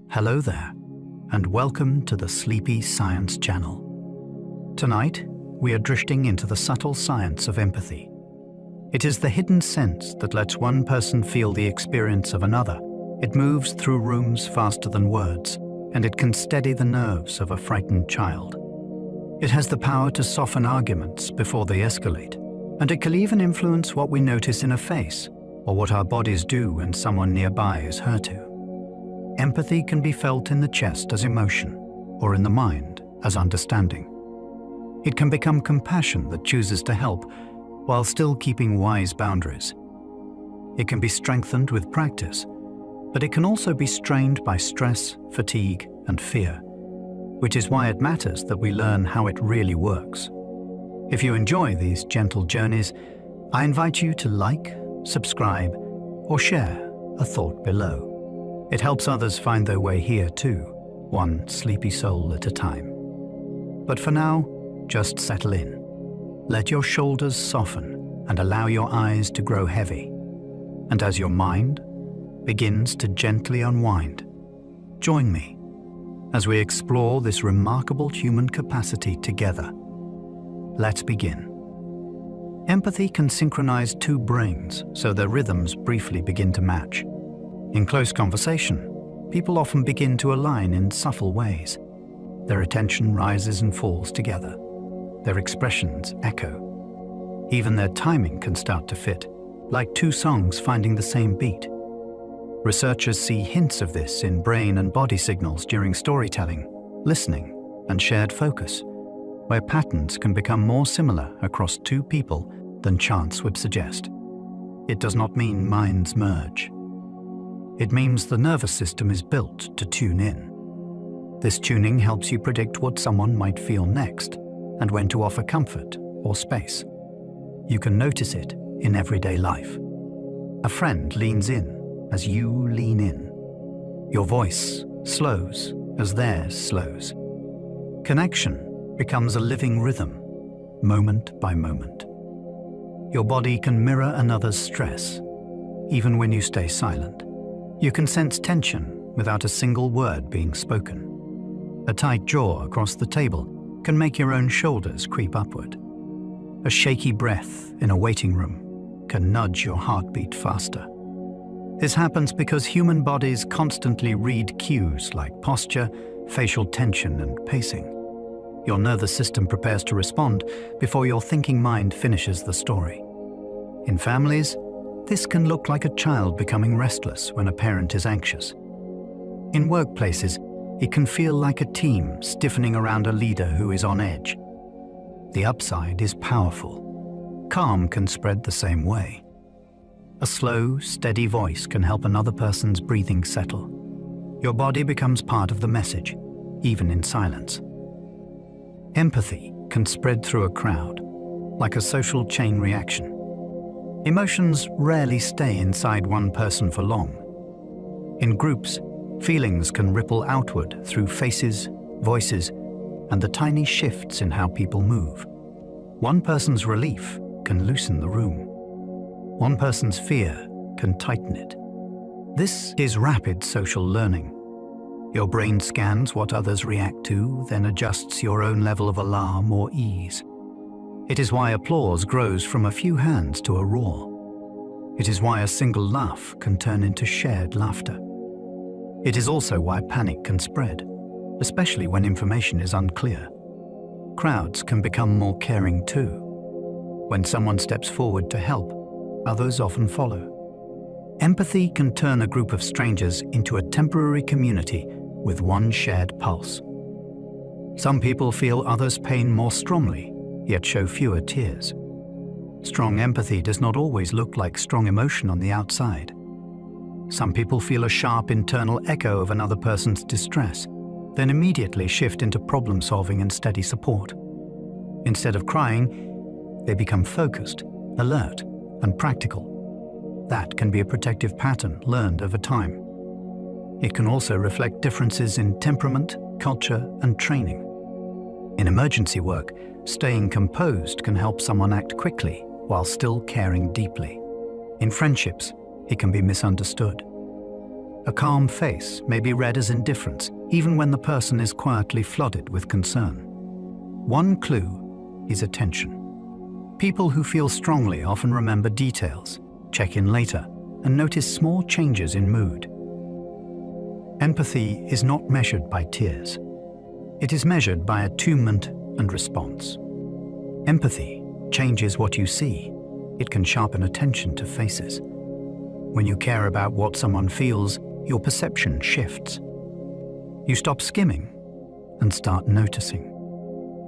Hello there, and welcome to the Sleepy Science Channel. Tonight, we are drifting into the subtle science of empathy. It is the hidden sense that lets one person feel the experience of another. It moves through rooms faster than words, and it can steady the nerves of a frightened child. It has the power to soften arguments before they escalate, and it can even influence what we notice in a face or what our bodies do when someone nearby is hurt to. Empathy can be felt in the chest as emotion, or in the mind as understanding. It can become compassion that chooses to help while still keeping wise boundaries. It can be strengthened with practice, but it can also be strained by stress, fatigue, and fear, which is why it matters that we learn how it really works. If you enjoy these gentle journeys, I invite you to like, subscribe, or share a thought below. It helps others find their way here too, one sleepy soul at a time. But for now, just settle in. Let your shoulders soften and allow your eyes to grow heavy. And as your mind begins to gently unwind, join me as we explore this remarkable human capacity together. Let's begin. Empathy can synchronize two brains so their rhythms briefly begin to match. In close conversation, people often begin to align in subtle ways. Their attention rises and falls together. Their expressions echo. Even their timing can start to fit, like two songs finding the same beat. Researchers see hints of this in brain and body signals during storytelling, listening, and shared focus, where patterns can become more similar across two people than chance would suggest. It does not mean minds merge. It means the nervous system is built to tune in. This tuning helps you predict what someone might feel next and when to offer comfort or space. You can notice it in everyday life. A friend leans in as you lean in. Your voice slows as theirs slows. Connection becomes a living rhythm, moment by moment. Your body can mirror another's stress, even when you stay silent. You can sense tension without a single word being spoken. A tight jaw across the table can make your own shoulders creep upward. A shaky breath in a waiting room can nudge your heartbeat faster. This happens because human bodies constantly read cues like posture, facial tension, and pacing. Your nervous system prepares to respond before your thinking mind finishes the story. In families, this can look like a child becoming restless when a parent is anxious. In workplaces, it can feel like a team stiffening around a leader who is on edge. The upside is powerful. Calm can spread the same way. A slow, steady voice can help another person's breathing settle. Your body becomes part of the message, even in silence. Empathy can spread through a crowd, like a social chain reaction. Emotions rarely stay inside one person for long. In groups, feelings can ripple outward through faces, voices, and the tiny shifts in how people move. One person's relief can loosen the room. One person's fear can tighten it. This is rapid social learning. Your brain scans what others react to, then adjusts your own level of alarm or ease. It is why applause grows from a few hands to a roar. It is why a single laugh can turn into shared laughter. It is also why panic can spread, especially when information is unclear. Crowds can become more caring too. When someone steps forward to help, others often follow. Empathy can turn a group of strangers into a temporary community with one shared pulse. Some people feel others' pain more strongly, yet show fewer tears. Strong empathy does not always look like strong emotion on the outside. Some people feel a sharp internal echo of another person's distress, then immediately shift into problem-solving and steady support. Instead of crying, they become focused, alert, and practical. That can be a protective pattern learned over time. It can also reflect differences in temperament, culture, and training. In emergency work, staying composed can help someone act quickly while still caring deeply. In friendships, it can be misunderstood. A calm face may be read as indifference, even when the person is quietly flooded with concern. One clue is attention. People who feel strongly often remember details, check in later, and notice small changes in mood. Empathy is not measured by tears. It is measured by attunement and response. Empathy changes what you see. It can sharpen attention to faces. When you care about what someone feels, your perception shifts. You stop skimming and start noticing.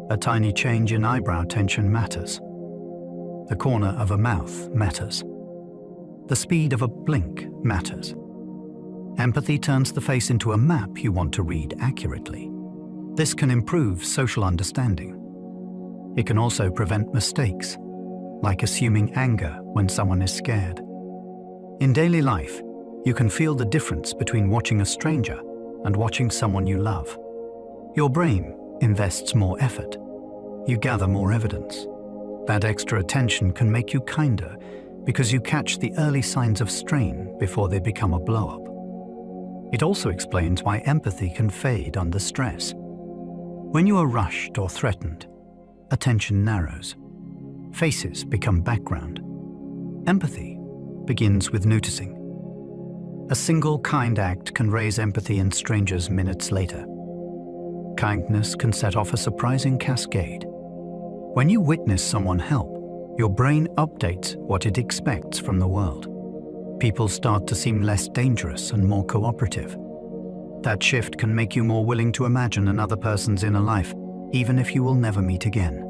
A tiny change in eyebrow tension matters. The corner of a mouth matters. The speed of a blink matters. Empathy turns the face into a map you want to read accurately. This can improve social understanding. It can also prevent mistakes, like assuming anger when someone is scared. In daily life, you can feel the difference between watching a stranger and watching someone you love. Your brain invests more effort. You gather more evidence. That extra attention can make you kinder because you catch the early signs of strain before they become a blow-up. It also explains why empathy can fade under stress. When you are rushed or threatened, attention narrows. Faces become background. Empathy begins with noticing. A single kind act can raise empathy in strangers minutes later. Kindness can set off a surprising cascade. When you witness someone help, your brain updates what it expects from the world. People start to seem less dangerous and more cooperative. That shift can make you more willing to imagine another person's inner life, even if you will never meet again.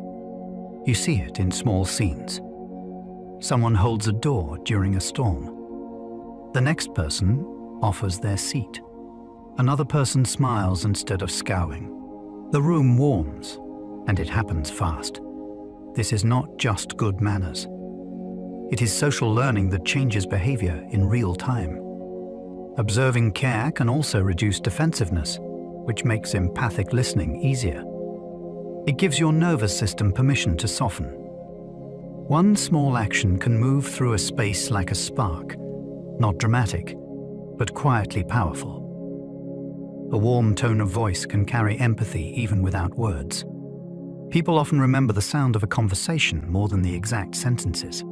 You see it in small scenes. Someone holds a door during a storm. The next person offers their seat. Another person smiles instead of scowling. The room warms, and it happens fast. This is not just good manners. It is social learning that changes behavior in real time. Observing care can also reduce defensiveness, which makes empathic listening easier. It gives your nervous system permission to soften. One small action can move through a space like a spark, not dramatic, but quietly powerful. A warm tone of voice can carry empathy even without words. People often remember the sound of a conversation more than the exact sentences.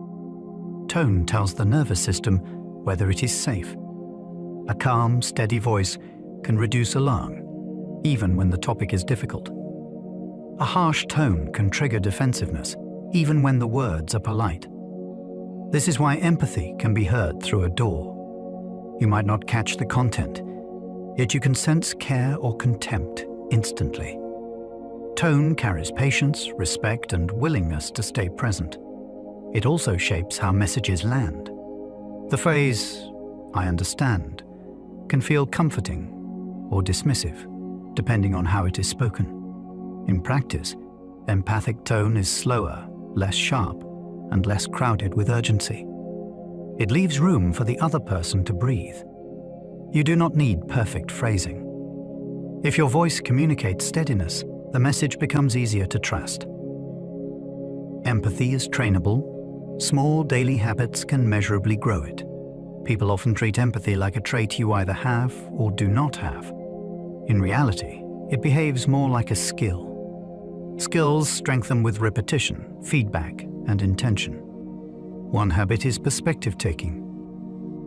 Tone tells the nervous system whether it is safe. A calm, steady voice can reduce alarm, even when the topic is difficult. A harsh tone can trigger defensiveness, even when the words are polite. This is why empathy can be heard through a door. You might not catch the content, yet you can sense care or contempt instantly. Tone carries patience, respect, and willingness to stay present. It also shapes how messages land. The phrase, "I understand," can feel comforting or dismissive, depending on how it is spoken. In practice, empathic tone is slower, less sharp, and less crowded with urgency. It leaves room for the other person to breathe. You do not need perfect phrasing. If your voice communicates steadiness, the message becomes easier to trust. Empathy is trainable. Small daily habits can measurably grow it. People often treat empathy like a trait you either have or do not have. In reality, it behaves more like a skill. Skills strengthen with repetition, feedback, and intention. One habit is perspective-taking.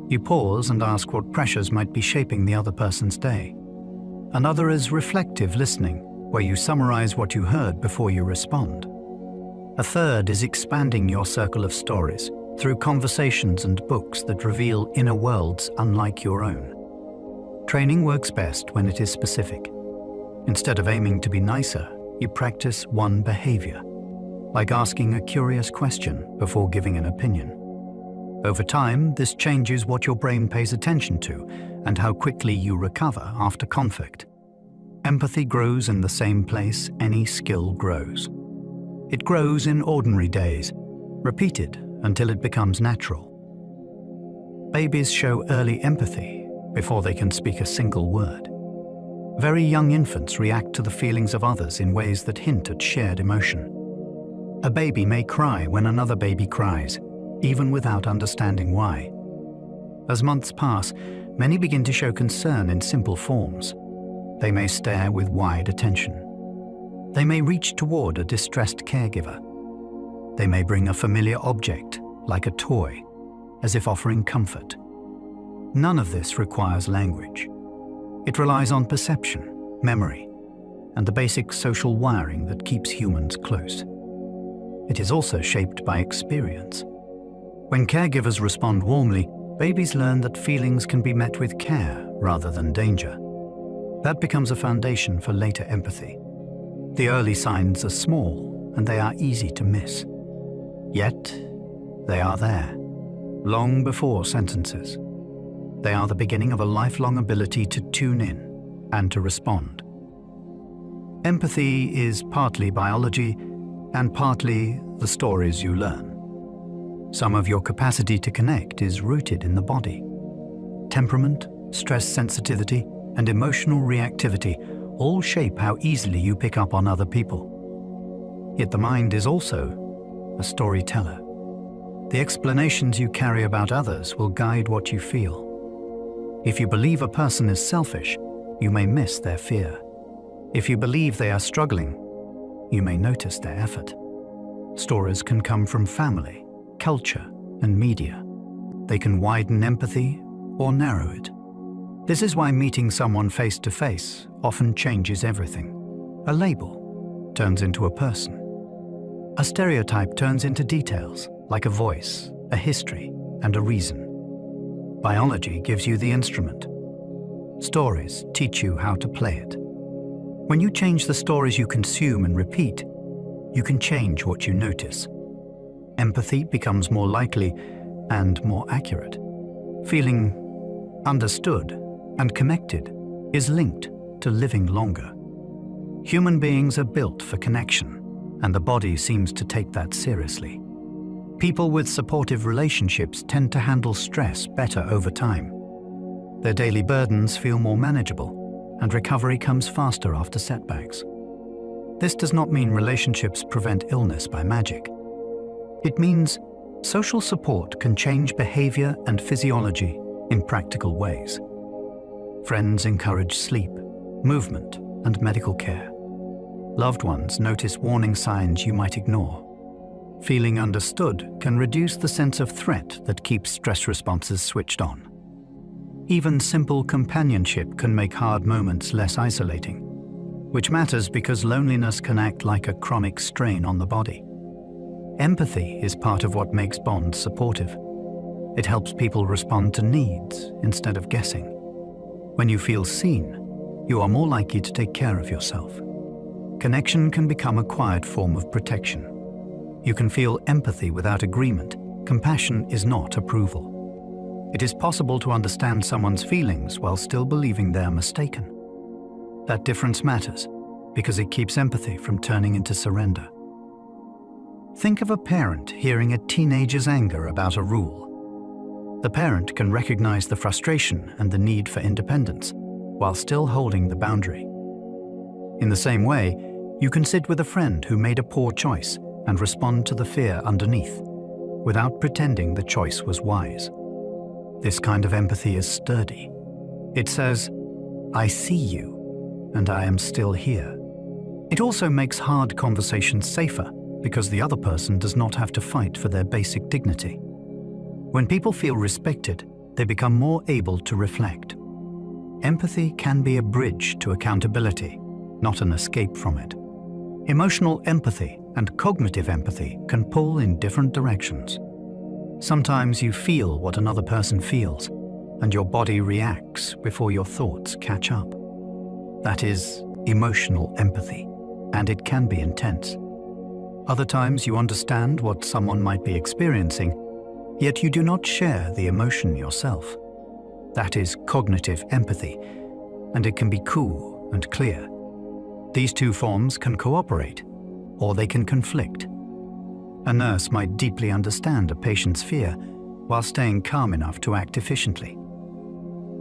You pause and ask what pressures might be shaping the other person's day. Another is reflective listening, where you summarize what you heard before you respond. A third is expanding your circle of stories through conversations and books that reveal inner worlds unlike your own. Training works best when it is specific. Instead of aiming to be nicer, you practice one behavior, like asking a curious question before giving an opinion. Over time, this changes what your brain pays attention to and how quickly you recover after conflict. Empathy grows in the same place any skill grows. It grows in ordinary days, repeated until it becomes natural. Babies show early empathy before they can speak a single word. Very young infants react to the feelings of others in ways that hint at shared emotion. A baby may cry when another baby cries, even without understanding why. As months pass, many begin to show concern in simple forms. They may stare with wide attention. They may reach toward a distressed caregiver. They may bring a familiar object, like a toy, as if offering comfort. None of this requires language. It relies on perception, memory, and the basic social wiring that keeps humans close. It is also shaped by experience. When caregivers respond warmly, babies learn that feelings can be met with care rather than danger. That becomes a foundation for later empathy. The early signs are small and they are easy to miss. Yet, they are there, long before sentences. They are the beginning of a lifelong ability to tune in and to respond. Empathy is partly biology and partly the stories you learn. Some of your capacity to connect is rooted in the body. Temperament, stress sensitivity, and emotional reactivity all shape how easily you pick up on other people. Yet the mind is also a storyteller. The explanations you carry about others will guide what you feel. If you believe a person is selfish, you may miss their fear. If you believe they are struggling, you may notice their effort. Stories can come from family, culture, and media. They can widen empathy or narrow it. This is why meeting someone face to face often changes everything. A label turns into a person. A stereotype turns into details, like a voice, a history, and a reason. Biology gives you the instrument. Stories teach you how to play it. When you change the stories you consume and repeat, you can change what you notice. Empathy becomes more likely and more accurate. Feeling understood and connected is linked to living longer. Human beings are built for connection, and the body seems to take that seriously. People with supportive relationships tend to handle stress better over time. Their daily burdens feel more manageable, and recovery comes faster after setbacks. This does not mean relationships prevent illness by magic. It means social support can change behavior and physiology in practical ways. Friends encourage sleep, movement, and medical care. Loved ones notice warning signs you might ignore. Feeling understood can reduce the sense of threat that keeps stress responses switched on. Even simple companionship can make hard moments less isolating, which matters because loneliness can act like a chronic strain on the body. Empathy is part of what makes bonds supportive. It helps people respond to needs instead of guessing. When you feel seen, you are more likely to take care of yourself. Connection can become a quiet form of protection. You can feel empathy without agreement. Compassion is not approval. It is possible to understand someone's feelings while still believing they are mistaken. That difference matters because it keeps empathy from turning into surrender. Think of a parent hearing a teenager's anger about a rule. The parent can recognize the frustration and the need for independence, while still holding the boundary. In the same way, you can sit with a friend who made a poor choice and respond to the fear underneath, without pretending the choice was wise. This kind of empathy is sturdy. It says, "I see you, and I am still here." It also makes hard conversations safer, because the other person does not have to fight for their basic dignity. When people feel respected, they become more able to reflect. Empathy can be a bridge to accountability, not an escape from it. Emotional empathy and cognitive empathy can pull in different directions. Sometimes you feel what another person feels, and your body reacts before your thoughts catch up. That is emotional empathy, and it can be intense. Other times you understand what someone might be experiencing, yet you do not share the emotion yourself. That is cognitive empathy, and it can be cool and clear. These two forms can cooperate, or they can conflict. A nurse might deeply understand a patient's fear while staying calm enough to act efficiently.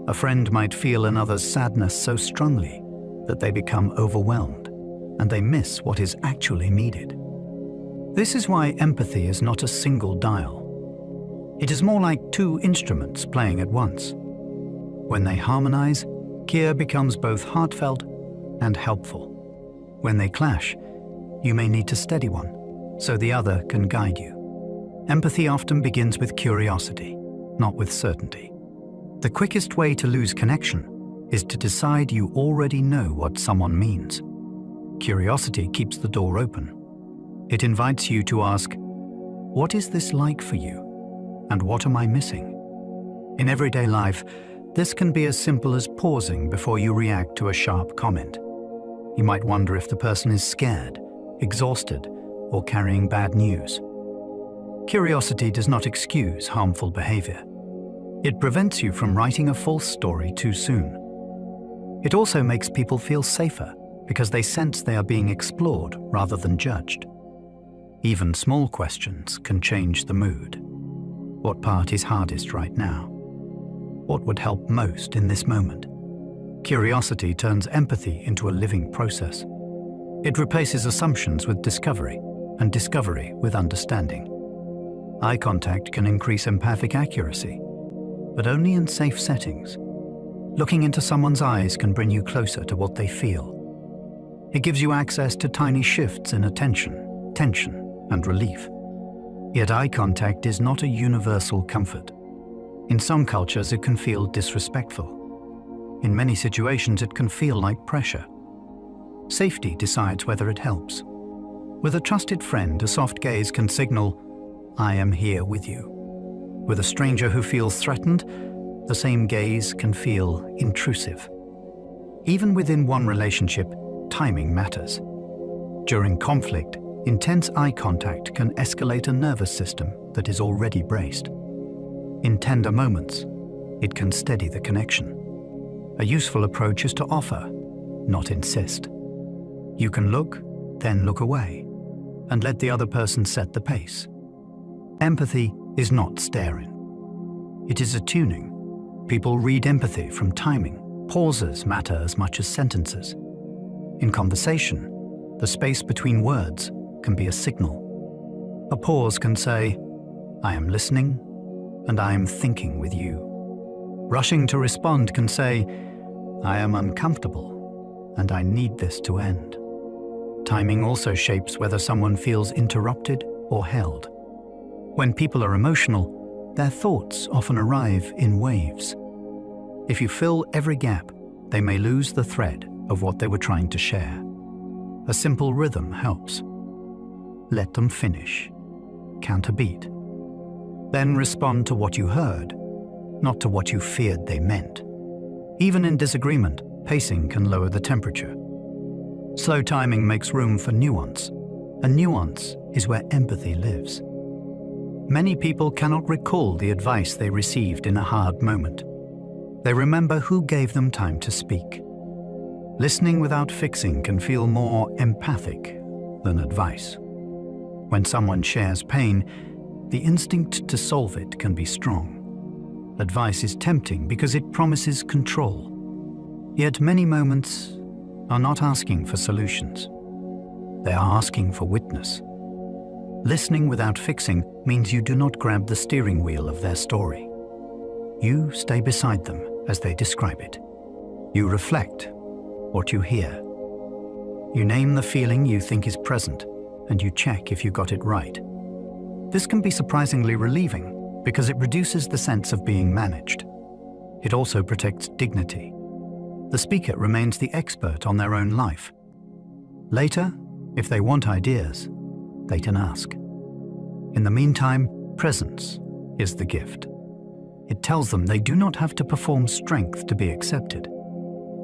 A friend might feel another's sadness so strongly that they become overwhelmed, and they miss what is actually needed. This is why empathy is not a single dial. It is more like two instruments playing at once. When they harmonize, care becomes both heartfelt and helpful. When they clash, you may need to steady one, so the other can guide you. Empathy often begins with curiosity, not with certainty. The quickest way to lose connection is to decide you already know what someone means. Curiosity keeps the door open. It invites you to ask, what is this like for you? And what am I missing? In everyday life, this can be as simple as pausing before you react to a sharp comment. You might wonder if the person is scared, exhausted, or carrying bad news. Curiosity does not excuse harmful behavior. It prevents you from writing a false story too soon. It also makes people feel safer because they sense they are being explored rather than judged. Even small questions can change the mood. What part is hardest right now? What would help most in this moment? Curiosity turns empathy into a living process. It replaces assumptions with discovery, and discovery with understanding. Eye contact can increase empathic accuracy, but only in safe settings. Looking into someone's eyes can bring you closer to what they feel. It gives you access to tiny shifts in attention, tension, and relief. Yet eye contact is not a universal comfort. In some cultures, it can feel disrespectful. In many situations, it can feel like pressure. Safety decides whether it helps. With a trusted friend, a soft gaze can signal, I am here with you. With a stranger who feels threatened, the same gaze can feel intrusive. Even within one relationship, timing matters. During conflict, intense eye contact can escalate a nervous system that is already braced. In tender moments, it can steady the connection. A useful approach is to offer, not insist. You can look, then look away, and let the other person set the pace. Empathy is not staring. It is attuning. People read empathy from timing. Pauses matter as much as sentences. In conversation, the space between words can be a signal. A pause can say, I am listening, and I am thinking with you. Rushing to respond can say, I am uncomfortable, and I need this to end. Timing also shapes whether someone feels interrupted or held. When people are emotional, their thoughts often arrive in waves. If you fill every gap, they may lose the thread of what they were trying to share. A simple rhythm helps. Let them finish. Count a beat. Then respond to what you heard, not to what you feared they meant. Even in disagreement, pacing can lower the temperature. Slow timing makes room for nuance, and nuance is where empathy lives. Many people cannot recall the advice they received in a hard moment. They remember who gave them time to speak. Listening without fixing can feel more empathic than advice. When someone shares pain, the instinct to solve it can be strong. Advice is tempting because it promises control. Yet many moments are not asking for solutions. They are asking for witness. Listening without fixing means you do not grab the steering wheel of their story. You stay beside them as they describe it. You reflect what you hear. You name the feeling you think is present, and you check if you got it right. This can be surprisingly relieving because it reduces the sense of being managed. It also protects dignity. The speaker remains the expert on their own life. Later, if they want ideas, they can ask. In the meantime, presence is the gift. It tells them they do not have to perform strength to be accepted.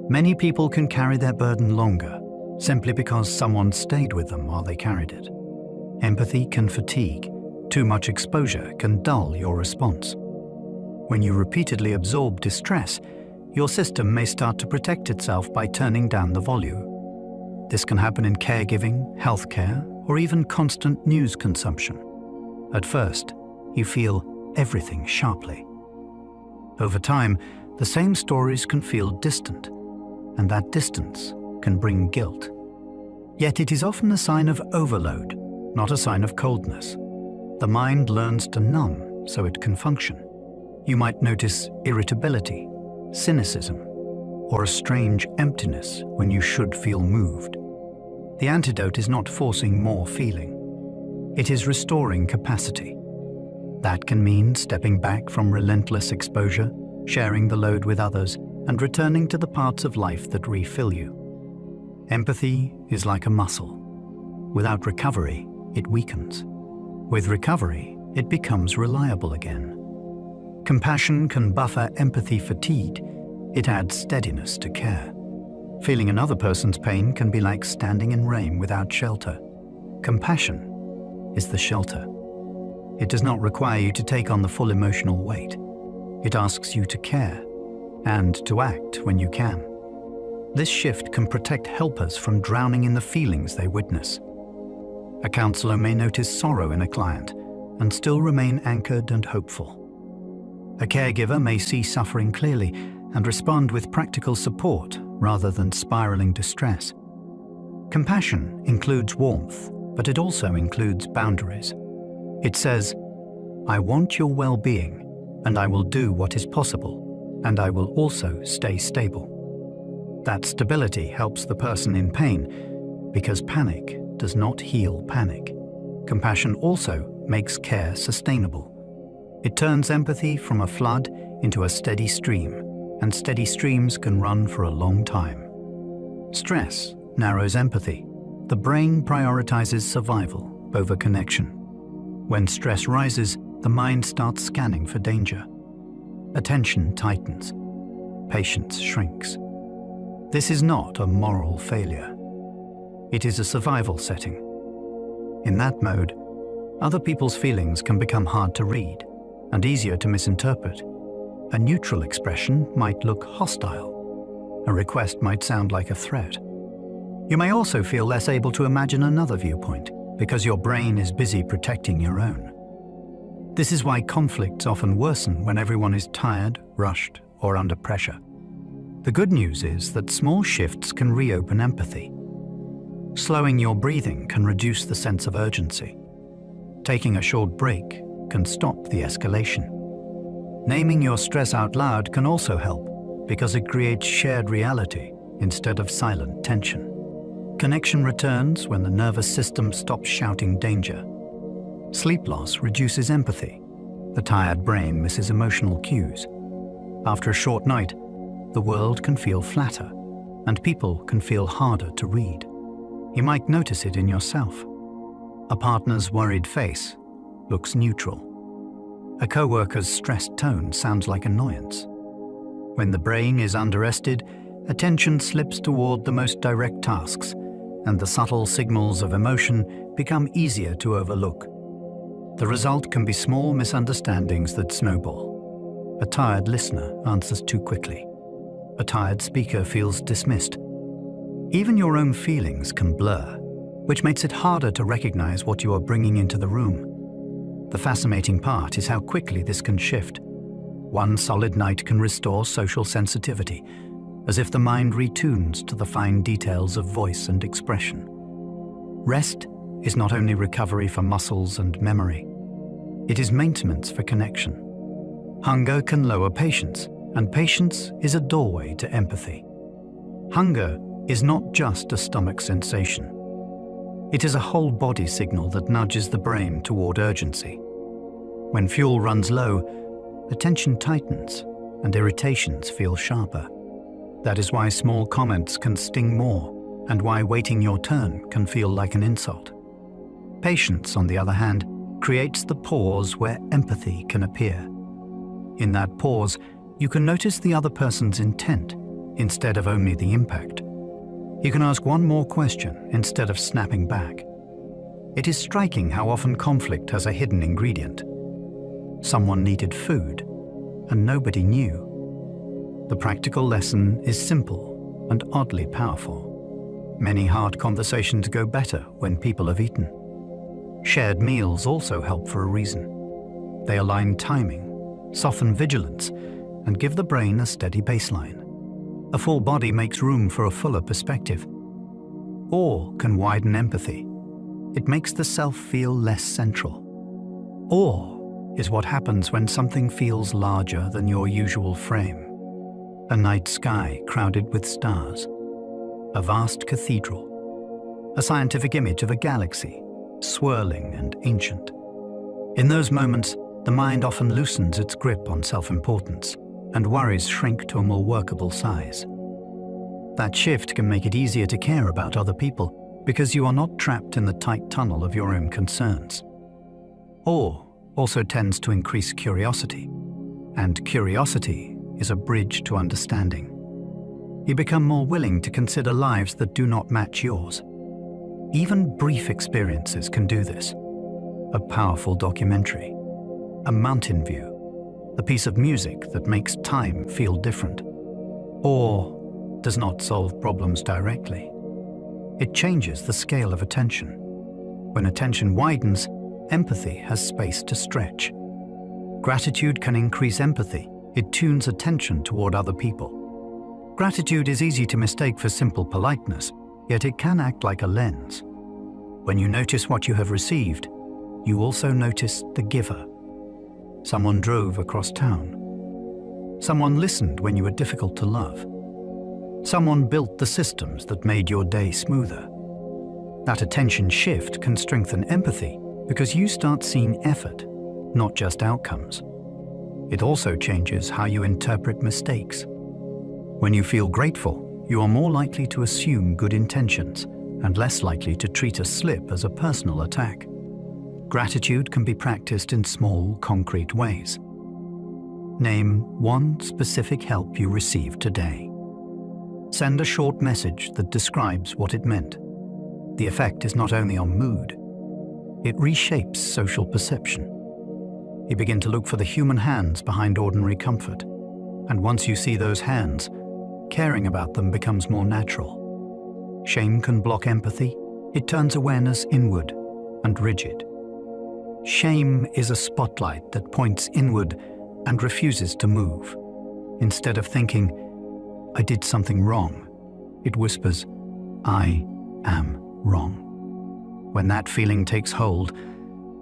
Many people can carry their burden longer, simply because someone stayed with them while they carried it. Empathy can fatigue. Too much exposure can dull your response. When you repeatedly absorb distress, your system may start to protect itself by turning down the volume. This can happen in caregiving, healthcare, or even constant news consumption. At first, you feel everything sharply. Over time, the same stories can feel distant, and that distance can bring guilt. Yet it is often a sign of overload, not a sign of coldness. The mind learns to numb so it can function. You might notice irritability, cynicism, or a strange emptiness when you should feel moved. The antidote is not forcing more feeling. It is restoring capacity. That can mean stepping back from relentless exposure, sharing the load with others, and returning to the parts of life that refill you. Empathy is like a muscle. Without recovery, it weakens. With recovery, it becomes reliable again. Compassion can buffer empathy fatigue. It adds steadiness to care. Feeling another person's pain can be like standing in rain without shelter. Compassion is the shelter. It does not require you to take on the full emotional weight. It asks you to care and to act when you can. This shift can protect helpers from drowning in the feelings they witness. A counselor may notice sorrow in a client and still remain anchored and hopeful. A caregiver may see suffering clearly and respond with practical support rather than spiraling distress. Compassion includes warmth, but it also includes boundaries. It says, "I want your well-being, and I will do what is possible, and I will also stay stable." That stability helps the person in pain, because panic does not heal panic. Compassion also makes care sustainable. It turns empathy from a flood into a steady stream, and steady streams can run for a long time. Stress narrows empathy. The brain prioritizes survival over connection. When stress rises, the mind starts scanning for danger. Attention tightens. Patience shrinks. This is not a moral failure. It is a survival setting. In that mode, other people's feelings can become hard to read and easier to misinterpret. A neutral expression might look hostile. A request might sound like a threat. You may also feel less able to imagine another viewpoint because your brain is busy protecting your own. This is why conflicts often worsen when everyone is tired, rushed, or under pressure. The good news is that small shifts can reopen empathy. Slowing your breathing can reduce the sense of urgency. Taking a short break can stop the escalation. Naming your stress out loud can also help because it creates shared reality instead of silent tension. Connection returns when the nervous system stops shouting danger. Sleep loss reduces empathy. The tired brain misses emotional cues. After a short night, the world can feel flatter, and people can feel harder to read. You might notice it in yourself. A partner's worried face looks neutral. A coworker's stressed tone sounds like annoyance. When the brain is underrested, attention slips toward the most direct tasks, and the subtle signals of emotion become easier to overlook. The result can be small misunderstandings that snowball. A tired listener answers too quickly. A tired speaker feels dismissed. Even your own feelings can blur, which makes it harder to recognize what you are bringing into the room. The fascinating part is how quickly this can shift. One solid night can restore social sensitivity, as if the mind retunes to the fine details of voice and expression. Rest is not only recovery for muscles and memory, it is maintenance for connection. Hunger can lower patience, and patience is a doorway to empathy. Hunger is not just a stomach sensation. It is a whole body signal that nudges the brain toward urgency. When fuel runs low, attention tightens and irritations feel sharper. That is why small comments can sting more and why waiting your turn can feel like an insult. Patience, on the other hand, creates the pause where empathy can appear. In that pause, you can notice the other person's intent instead of only the impact. You can ask one more question instead of snapping back. It is striking how often conflict has a hidden ingredient. Someone needed food, and nobody knew. The practical lesson is simple and oddly powerful. Many hard conversations go better when people have eaten. Shared meals also help for a reason. They align timing, soften vigilance, and give the brain a steady baseline. A full body makes room for a fuller perspective. Awe can widen empathy. It makes the self feel less central. Awe is what happens when something feels larger than your usual frame. a night sky crowded with stars, a vast cathedral, a scientific image of a galaxy, swirling and ancient. In those moments, the mind often loosens its grip on self-importance, and worries shrink to a more workable size. That shift can make it easier to care about other people because you are not trapped in the tight tunnel of your own concerns. Awe also tends to increase curiosity, and curiosity is a bridge to understanding. You become more willing to consider lives that do not match yours. Even brief experiences can do this. A powerful documentary, a mountain view, a piece of music that makes time feel different. Awe does not solve problems directly. It changes the scale of attention. When attention widens, empathy has space to stretch. Gratitude can increase empathy. It tunes attention toward other people. Gratitude is easy to mistake for simple politeness, yet it can act like a lens. When you notice what you have received, you also notice the giver. Someone drove across town. Someone listened when you were difficult to love. Someone built the systems that made your day smoother. That attention shift can strengthen empathy because you start seeing effort, not just outcomes. It also changes how you interpret mistakes. When you feel grateful, you are more likely to assume good intentions and less likely to treat a slip as a personal attack. Gratitude can be practiced in small, concrete ways. Name one specific help you received today. Send a short message that describes what it meant. The effect is not only on mood, it reshapes social perception. You begin to look for the human hands behind ordinary comfort. And once you see those hands, caring about them becomes more natural. Shame can block empathy. It turns awareness inward and rigid. Shame is a spotlight that points inward and refuses to move. Instead of thinking, "I did something wrong," it whispers, "I am wrong." When that feeling takes hold,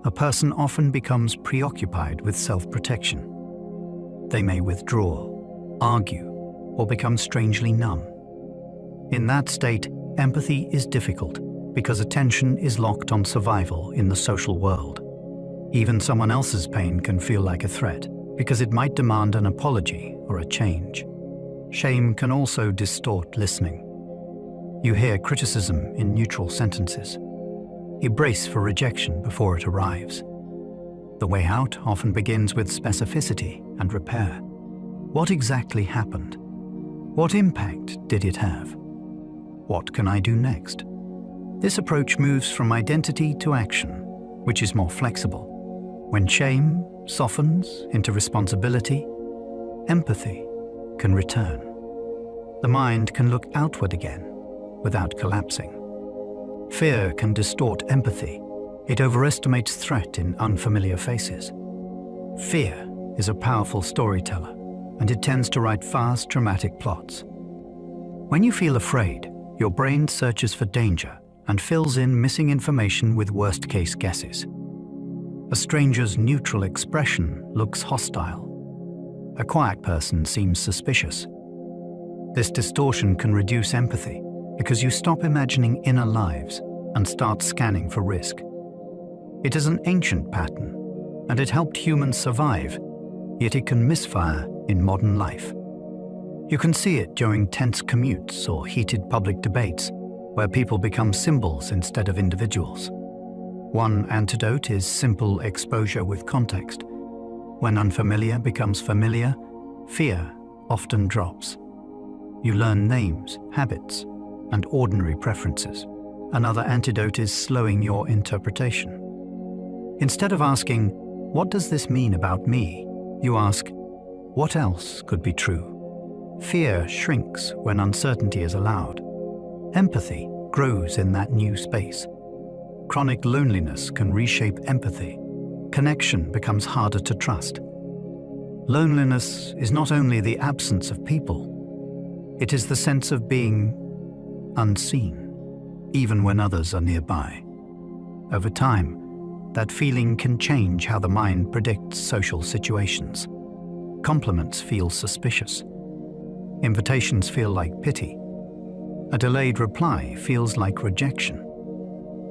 a person often becomes preoccupied with self-protection. They may withdraw, argue, or become strangely numb. In that state, empathy is difficult because attention is locked on survival in the social world. Even someone else's pain can feel like a threat because it might demand an apology or a change. Shame can also distort listening. You hear criticism in neutral sentences. You brace for rejection before it arrives. The way out often begins with specificity and repair. What exactly happened? What impact did it have? What can I do next? This approach moves from identity to action, which is more flexible. When shame softens into responsibility, empathy can return. The mind can look outward again without collapsing. Fear can distort empathy. It overestimates threat in unfamiliar faces. Fear is a powerful storyteller, and it tends to write fast, dramatic plots. When you feel afraid, your brain searches for danger and fills in missing information with worst-case guesses. A stranger's neutral expression looks hostile. A quiet person seems suspicious. This distortion can reduce empathy because you stop imagining inner lives and start scanning for risk. It is an ancient pattern, and it helped humans survive, yet it can misfire in modern life. You can see it during tense commutes or heated public debates, where people become symbols instead of individuals. One antidote is simple exposure with context. When unfamiliar becomes familiar, fear often drops. You learn names, habits, and ordinary preferences. Another antidote is slowing your interpretation. Instead of asking, "What does this mean about me?" you ask, "What else could be true?" Fear shrinks when uncertainty is allowed. Empathy grows in that new space. Chronic loneliness can reshape empathy. Connection becomes harder to trust. Loneliness is not only the absence of people, it is the sense of being unseen, even when others are nearby. Over time, that feeling can change how the mind predicts social situations. Compliments feel suspicious. Invitations feel like pity. A delayed reply feels like rejection.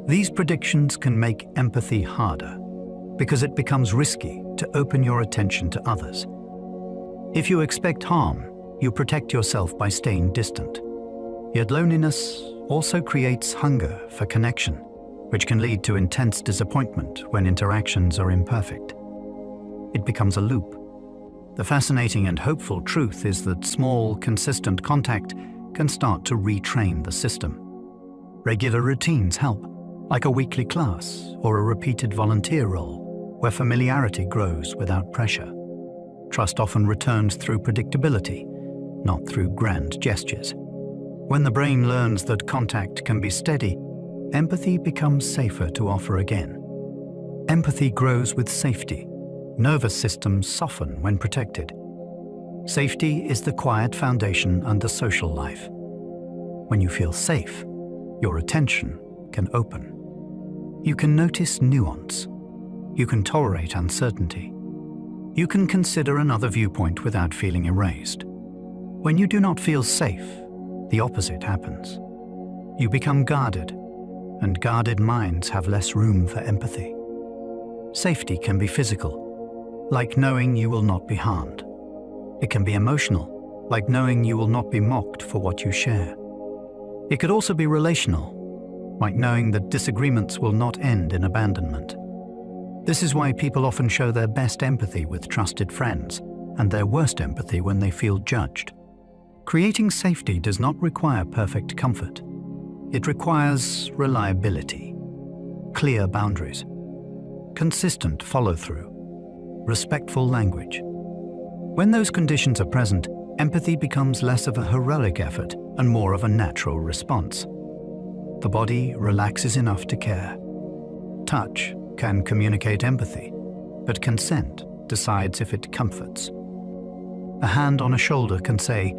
These predictions can make empathy harder because it becomes risky to open your attention to others. If you expect harm, you protect yourself by staying distant. Yet loneliness also creates hunger for connection, which can lead to intense disappointment when interactions are imperfect. It becomes a loop. The fascinating and hopeful truth is that small, consistent contact can start to retrain the system. Regular routines help, like a weekly class or a repeated volunteer role, where familiarity grows without pressure. Trust often returns through predictability, not through grand gestures. When the brain learns that contact can be steady, empathy becomes safer to offer again. Empathy grows with safety. Nervous systems soften when protected. Safety is the quiet foundation under social life. When you feel safe, your attention can open. You can notice nuance. You can tolerate uncertainty. You can consider another viewpoint without feeling erased. When you do not feel safe, the opposite happens. You become guarded, and guarded minds have less room for empathy. Safety can be physical, like knowing you will not be harmed. It can be emotional, like knowing you will not be mocked for what you share. It could also be relational, like knowing that disagreements will not end in abandonment. This is why people often show their best empathy with trusted friends and their worst empathy when they feel judged. Creating safety does not require perfect comfort. It requires reliability, clear boundaries, consistent follow-through, respectful language. When those conditions are present, empathy becomes less of a heroic effort and more of a natural response. The body relaxes enough to care. Touch can communicate empathy, but consent decides if it comforts. A hand on a shoulder can say,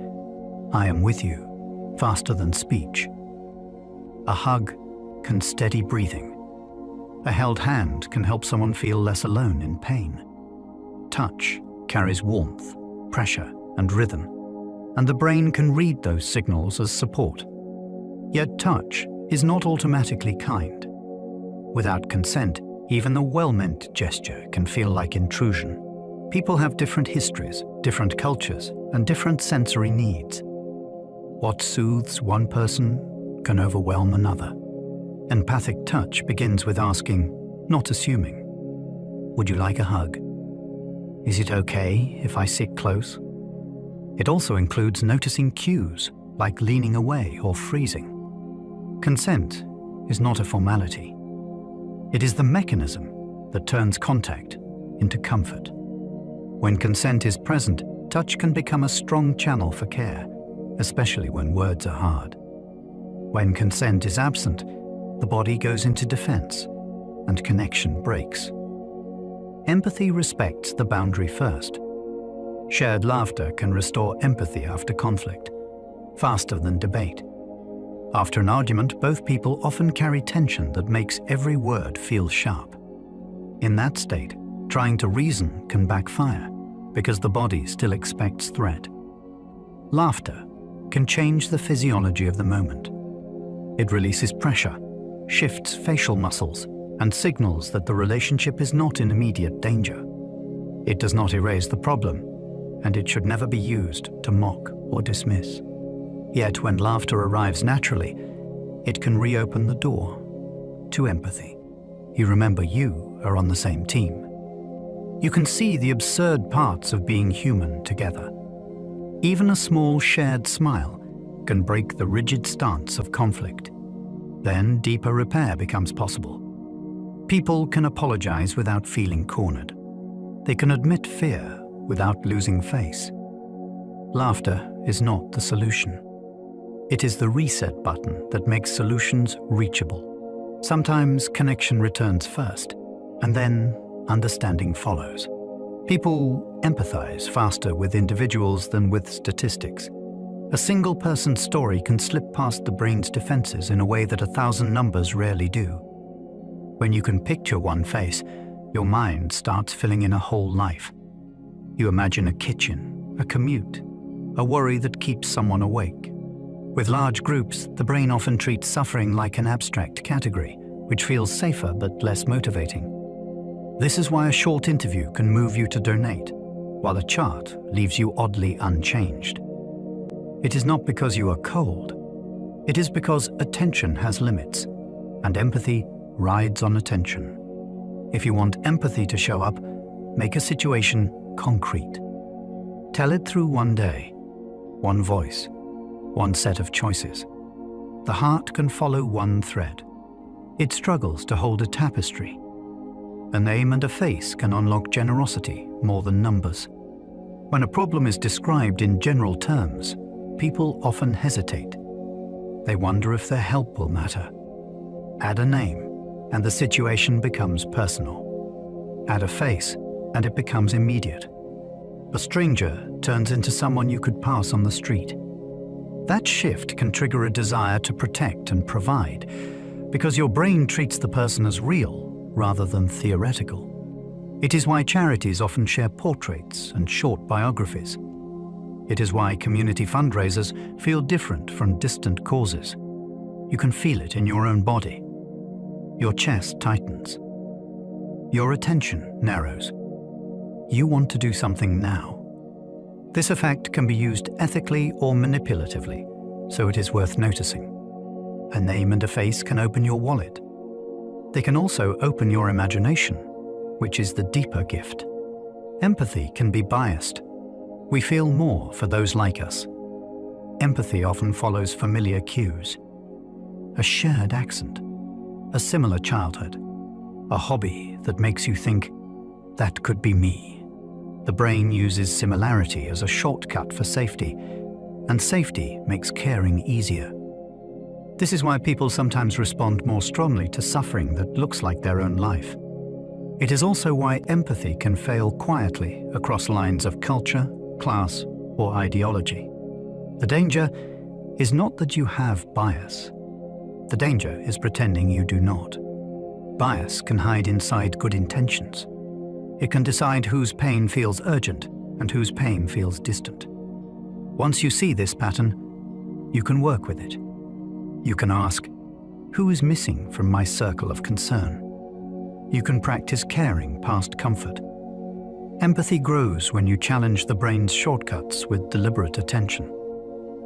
"I am with you," faster than speech. A hug can steady breathing. A held hand can help someone feel less alone in pain. Touch carries warmth, pressure, and rhythm, and the brain can read those signals as support. Yet touch is not automatically kind. Without consent, even the well-meant gesture can feel like intrusion. People have different histories, different cultures, and different sensory needs. What soothes one person can overwhelm another. Empathic touch begins with asking, not assuming. Would you like a hug? Is it okay if I sit close? It also includes noticing cues, like leaning away or freezing. Consent is not a formality. It is the mechanism that turns contact into comfort. When consent is present, touch can become a strong channel for care, especially when words are hard. When consent is absent, the body goes into defense and connection breaks. Empathy respects the boundary first. Shared laughter can restore empathy after conflict, faster than debate. After an argument, both people often carry tension that makes every word feel sharp. In that state, trying to reason can backfire because the body still expects threat. Laughter can change the physiology of the moment. It releases pressure, shifts facial muscles, and signals that the relationship is not in immediate danger. It does not erase the problem, and it should never be used to mock or dismiss. Yet when laughter arrives naturally, it can reopen the door to empathy. You remember you are on the same team. You can see the absurd parts of being human together. Even a small shared smile can break the rigid stance of conflict. Then deeper repair becomes possible. People can apologize without feeling cornered. They can admit fear without losing face. Laughter is not the solution. It is the reset button that makes solutions reachable. Sometimes connection returns first, and then understanding follows. People empathize faster with individuals than with statistics. A single person's story can slip past the brain's defenses in a way that 1,000 numbers rarely do. When you can picture one face, your mind starts filling in a whole life. You imagine a kitchen, a commute, a worry that keeps someone awake. With large groups, the brain often treats suffering like an abstract category, which feels safer but less motivating. This is why a short interview can move you to donate, while a chart leaves you oddly unchanged. It is not because you are cold. It is because attention has limits, and empathy rides on attention. If you want empathy to show up, make a situation concrete. Tell it through one day, one voice, one set of choices. The heart can follow one thread. It struggles to hold a tapestry. A name and a face can unlock generosity more than numbers. When a problem is described in general terms, people often hesitate. They wonder if their help will matter. Add a name, and the situation becomes personal. Add a face, and it becomes immediate. A stranger turns into someone you could pass on the street. That shift can trigger a desire to protect and provide, because your brain treats the person as real rather than theoretical. It is why charities often share portraits and short biographies. It is why community fundraisers feel different from distant causes. You can feel it in your own body. Your chest tightens. Your attention narrows. You want to do something now. This effect can be used ethically or manipulatively, so it is worth noticing. A name and a face can open your wallet. They can also open your imagination, which is the deeper gift. Empathy can be biased. We feel more for those like us. Empathy often follows familiar cues. A shared accent, a similar childhood, a hobby that makes you think, that could be me. The brain uses similarity as a shortcut for safety, and safety makes caring easier. This is why people sometimes respond more strongly to suffering that looks like their own life. It is also why empathy can fail quietly across lines of culture, class, or ideology. The danger is not that you have bias. The danger is pretending you do not. Bias can hide inside good intentions. It can decide whose pain feels urgent and whose pain feels distant. Once you see this pattern, you can work with it. You can ask, who is missing from my circle of concern? You can practice caring past comfort. Empathy grows when you challenge the brain's shortcuts with deliberate attention.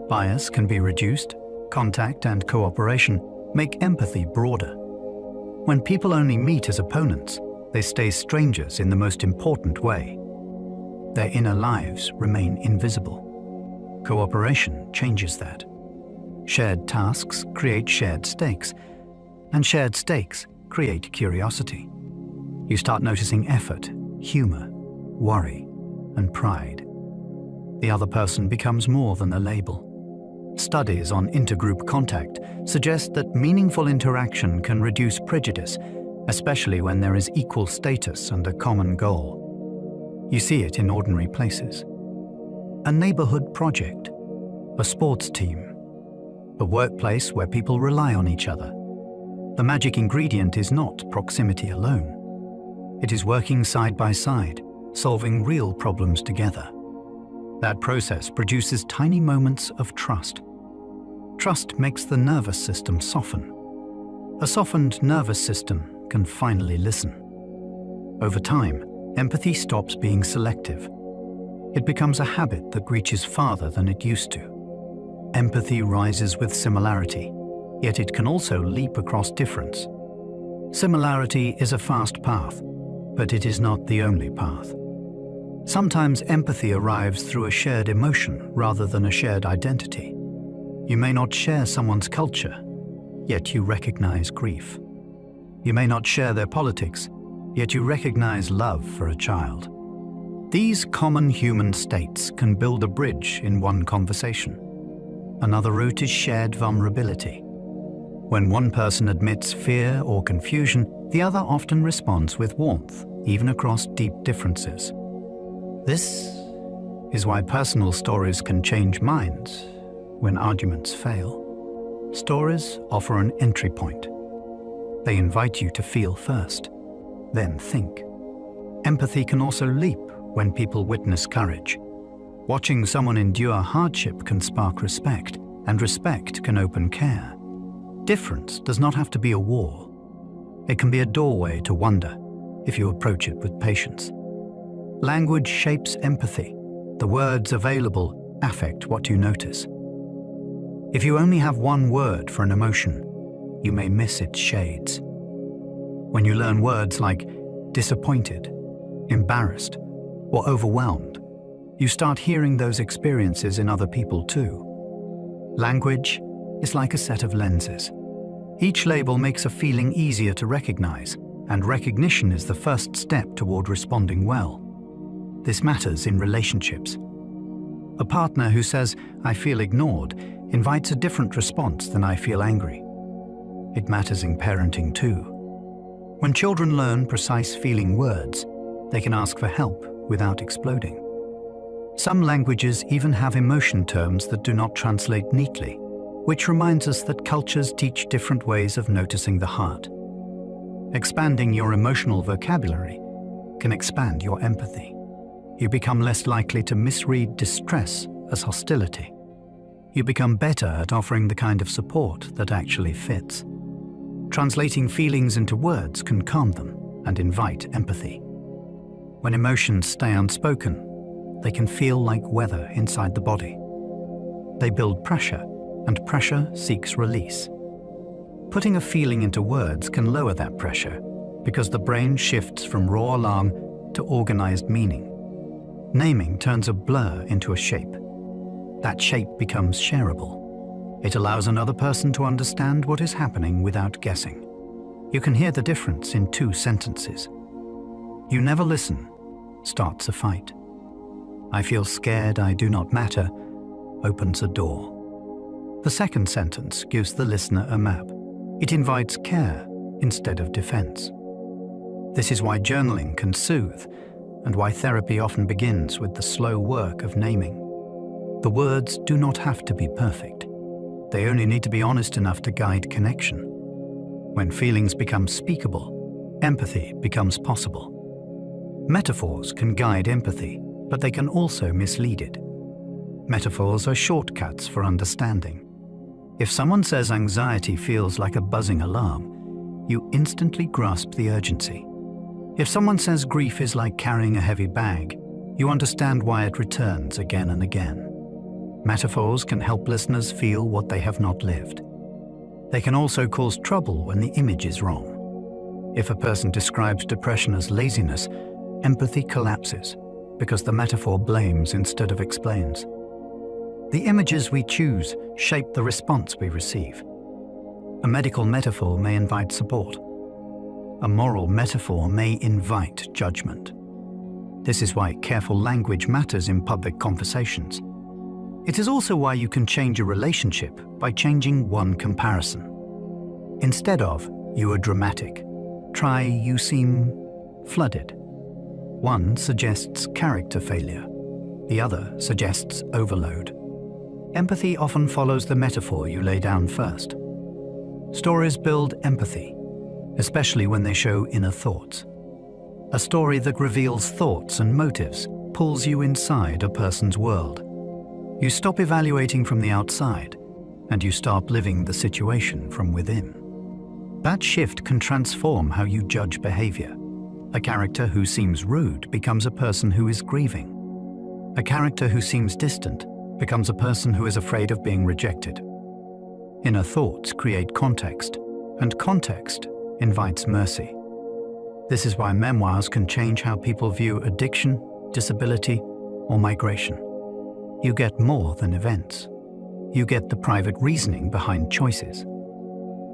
Bias can be reduced. Contact and cooperation make empathy broader. When people only meet as opponents, they stay strangers in the most important way. Their inner lives remain invisible. Cooperation changes that. Shared tasks create shared stakes, and shared stakes create curiosity. You start noticing effort, humor, worry, and pride. The other person becomes more than a label. Studies on intergroup contact suggest that meaningful interaction can reduce prejudice, especially when there is equal status and a common goal. You see it in ordinary places. A neighborhood project, a sports team, a workplace where people rely on each other. The magic ingredient is not proximity alone. It is working side by side, solving real problems together. That process produces tiny moments of trust. Trust makes the nervous system soften. A softened nervous system can finally listen. Over time, empathy stops being selective. It becomes a habit that reaches farther than it used to. Empathy rises with similarity, yet it can also leap across difference. Similarity is a fast path, but it is not the only path. Sometimes empathy arrives through a shared emotion rather than a shared identity. You may not share someone's culture, yet you recognize grief. You may not share their politics, yet you recognize love for a child. These common human states can build a bridge in one conversation. Another route is shared vulnerability. When one person admits fear or confusion, the other often responds with warmth, even across deep differences. This is why personal stories can change minds when arguments fail. Stories offer an entry point. They invite you to feel first, then think. Empathy can also leap when people witness courage. Watching someone endure hardship can spark respect, and respect can open care. Difference does not have to be a war. It can be a doorway to wonder if you approach it with patience. Language shapes empathy. The words available affect what you notice. If you only have one word for an emotion, you may miss its shades. When you learn words like disappointed, embarrassed, or overwhelmed, you start hearing those experiences in other people too. Language is like a set of lenses. Each label makes a feeling easier to recognize, and recognition is the first step toward responding well. This matters in relationships. A partner who says, "I feel ignored," invites a different response than "I feel angry." It matters in parenting too. When children learn precise feeling words, they can ask for help without exploding. Some languages even have emotion terms that do not translate neatly, which reminds us that cultures teach different ways of noticing the heart. Expanding your emotional vocabulary can expand your empathy. You become less likely to misread distress as hostility. You become better at offering the kind of support that actually fits. Translating feelings into words can calm them and invite empathy. When emotions stay unspoken, they can feel like weather inside the body. They build pressure, and pressure seeks release. Putting a feeling into words can lower that pressure because the brain shifts from raw alarm to organized meaning. Naming turns a blur into a shape. That shape becomes shareable. It allows another person to understand what is happening without guessing. You can hear the difference in 2 sentences. "You never listen" starts a fight. "I feel scared I do not matter" opens a door. The second sentence gives the listener a map. It invites care instead of defense. This is why journaling can soothe, and why therapy often begins with the slow work of naming. The words do not have to be perfect. They only need to be honest enough to guide connection. When feelings become speakable, empathy becomes possible. Metaphors can guide empathy, but they can also mislead it. Metaphors are shortcuts for understanding. If someone says anxiety feels like a buzzing alarm, you instantly grasp the urgency. If someone says grief is like carrying a heavy bag, you understand why it returns again and again. Metaphors can help listeners feel what they have not lived. They can also cause trouble when the image is wrong. If a person describes depression as laziness, empathy collapses because the metaphor blames instead of explains. The images we choose shape the response we receive. A medical metaphor may invite support. A moral metaphor may invite judgment. This is why careful language matters in public conversations. It is also why you can change a relationship by changing one comparison. Instead of "you are dramatic," try "you seem flooded." One suggests character failure. The other suggests overload. Empathy often follows the metaphor you lay down first. Stories build empathy, especially when they show inner thoughts. A story that reveals thoughts and motives pulls you inside a person's world. You stop evaluating from the outside, and you start living the situation from within. That shift can transform how you judge behavior. A character who seems rude becomes a person who is grieving. A character who seems distant becomes a person who is afraid of being rejected. Inner thoughts create context, and context invites mercy. This is why memoirs can change how people view addiction, disability, or migration. You get more than events. You get the private reasoning behind choices.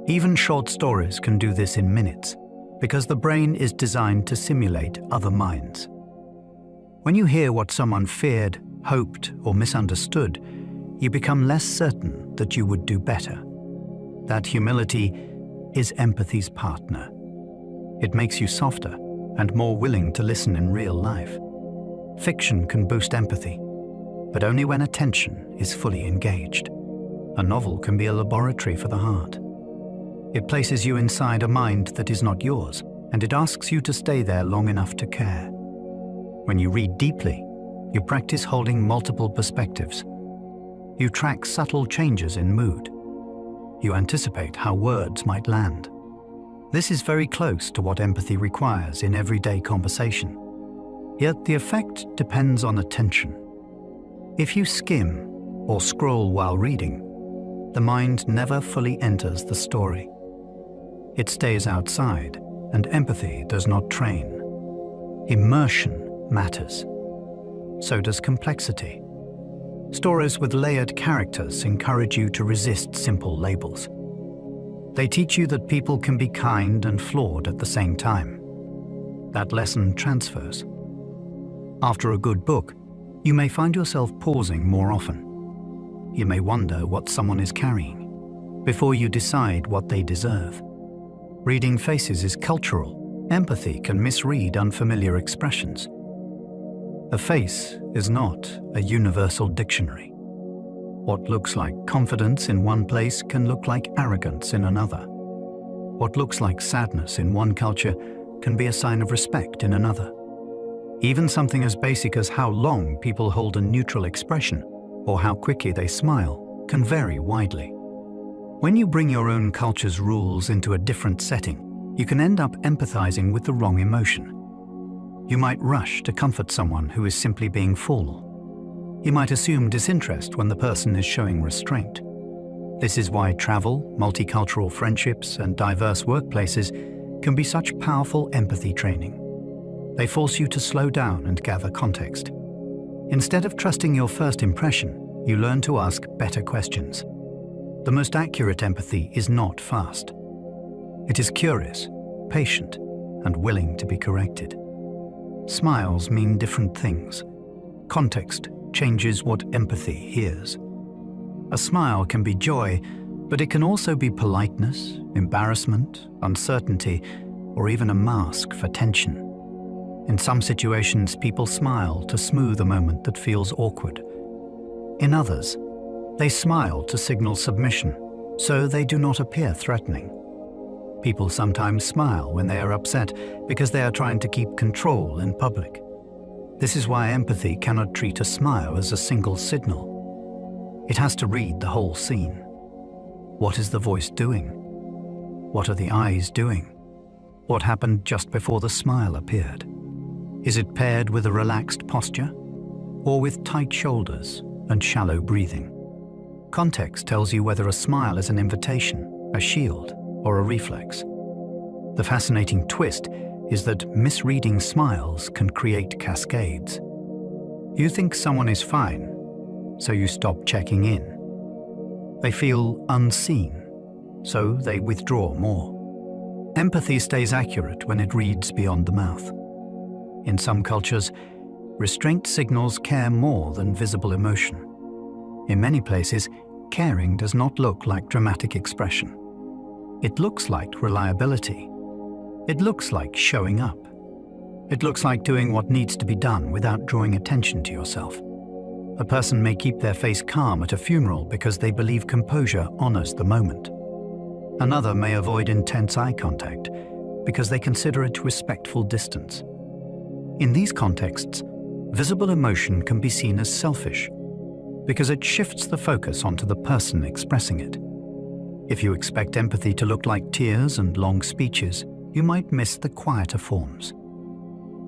Even short stories can do this in minutes, because the brain is designed to simulate other minds. When you hear what someone feared, hoped, or misunderstood, you become less certain that you would do better. That humility is empathy's partner. It makes you softer and more willing to listen in real life. Fiction can boost empathy, but only when attention is fully engaged. A novel can be a laboratory for the heart. It places you inside a mind that is not yours, and it asks you to stay there long enough to care. When you read deeply, You practice holding multiple perspectives. You track subtle changes in mood. You anticipate how words might land. This is very close to what empathy requires in everyday conversation. Yet the effect depends on attention. If you skim or scroll while reading, the mind never fully enters the story. It stays outside, and empathy does not train. Immersion matters. So does complexity. Stories with layered characters encourage you to resist simple labels. They teach you that people can be kind and flawed at the same time. That lesson transfers. After a good book, you may find yourself pausing more often. You may wonder what someone is carrying before you decide what they deserve. Reading faces is cultural. Empathy can misread unfamiliar expressions. A face is not a universal dictionary. What looks like confidence in one place can look like arrogance in another. What looks like sadness in one culture can be a sign of respect in another. Even something as basic as how long people hold a neutral expression or how quickly they smile can vary widely. When you bring your own culture's rules into a different setting, you can end up empathizing with the wrong emotion. You might rush to comfort someone who is simply being full. You might assume disinterest when the person is showing restraint. This is why travel, multicultural friendships, and diverse workplaces can be such powerful empathy training. They force you to slow down and gather context. Instead of trusting your first impression, you learn to ask better questions. The most accurate empathy is not fast. It is curious, patient, and willing to be corrected. Smiles mean different things. Context changes what empathy hears. A smile can be joy, but it can also be politeness, embarrassment, uncertainty, or even a mask for tension. In some situations, people smile to smooth a moment that feels awkward. In others, they smile to signal submission, so they do not appear threatening. People sometimes smile when they are upset because they are trying to keep control in public. This is why empathy cannot treat a smile as a single signal. It has to read the whole scene. What is the voice doing? What are the eyes doing? What happened just before the smile appeared? Is it paired with a relaxed posture, or with tight shoulders and shallow breathing? Context tells you whether a smile is an invitation, a shield, or a reflex. The fascinating twist is that misreading smiles can create cascades. You think someone is fine, so you stop checking in. They feel unseen, so they withdraw more. Empathy stays accurate when it reads beyond the mouth. In some cultures, restraint signals care more than visible emotion. In many places, caring does not look like dramatic expression. It looks like reliability. It looks like showing up. It looks like doing what needs to be done without drawing attention to yourself. A person may keep their face calm at a funeral because they believe composure honors the moment. Another may avoid intense eye contact because they consider it respectful distance. In these contexts, visible emotion can be seen as selfish because it shifts the focus onto the person expressing it. If you expect empathy to look like tears and long speeches, you might miss the quieter forms.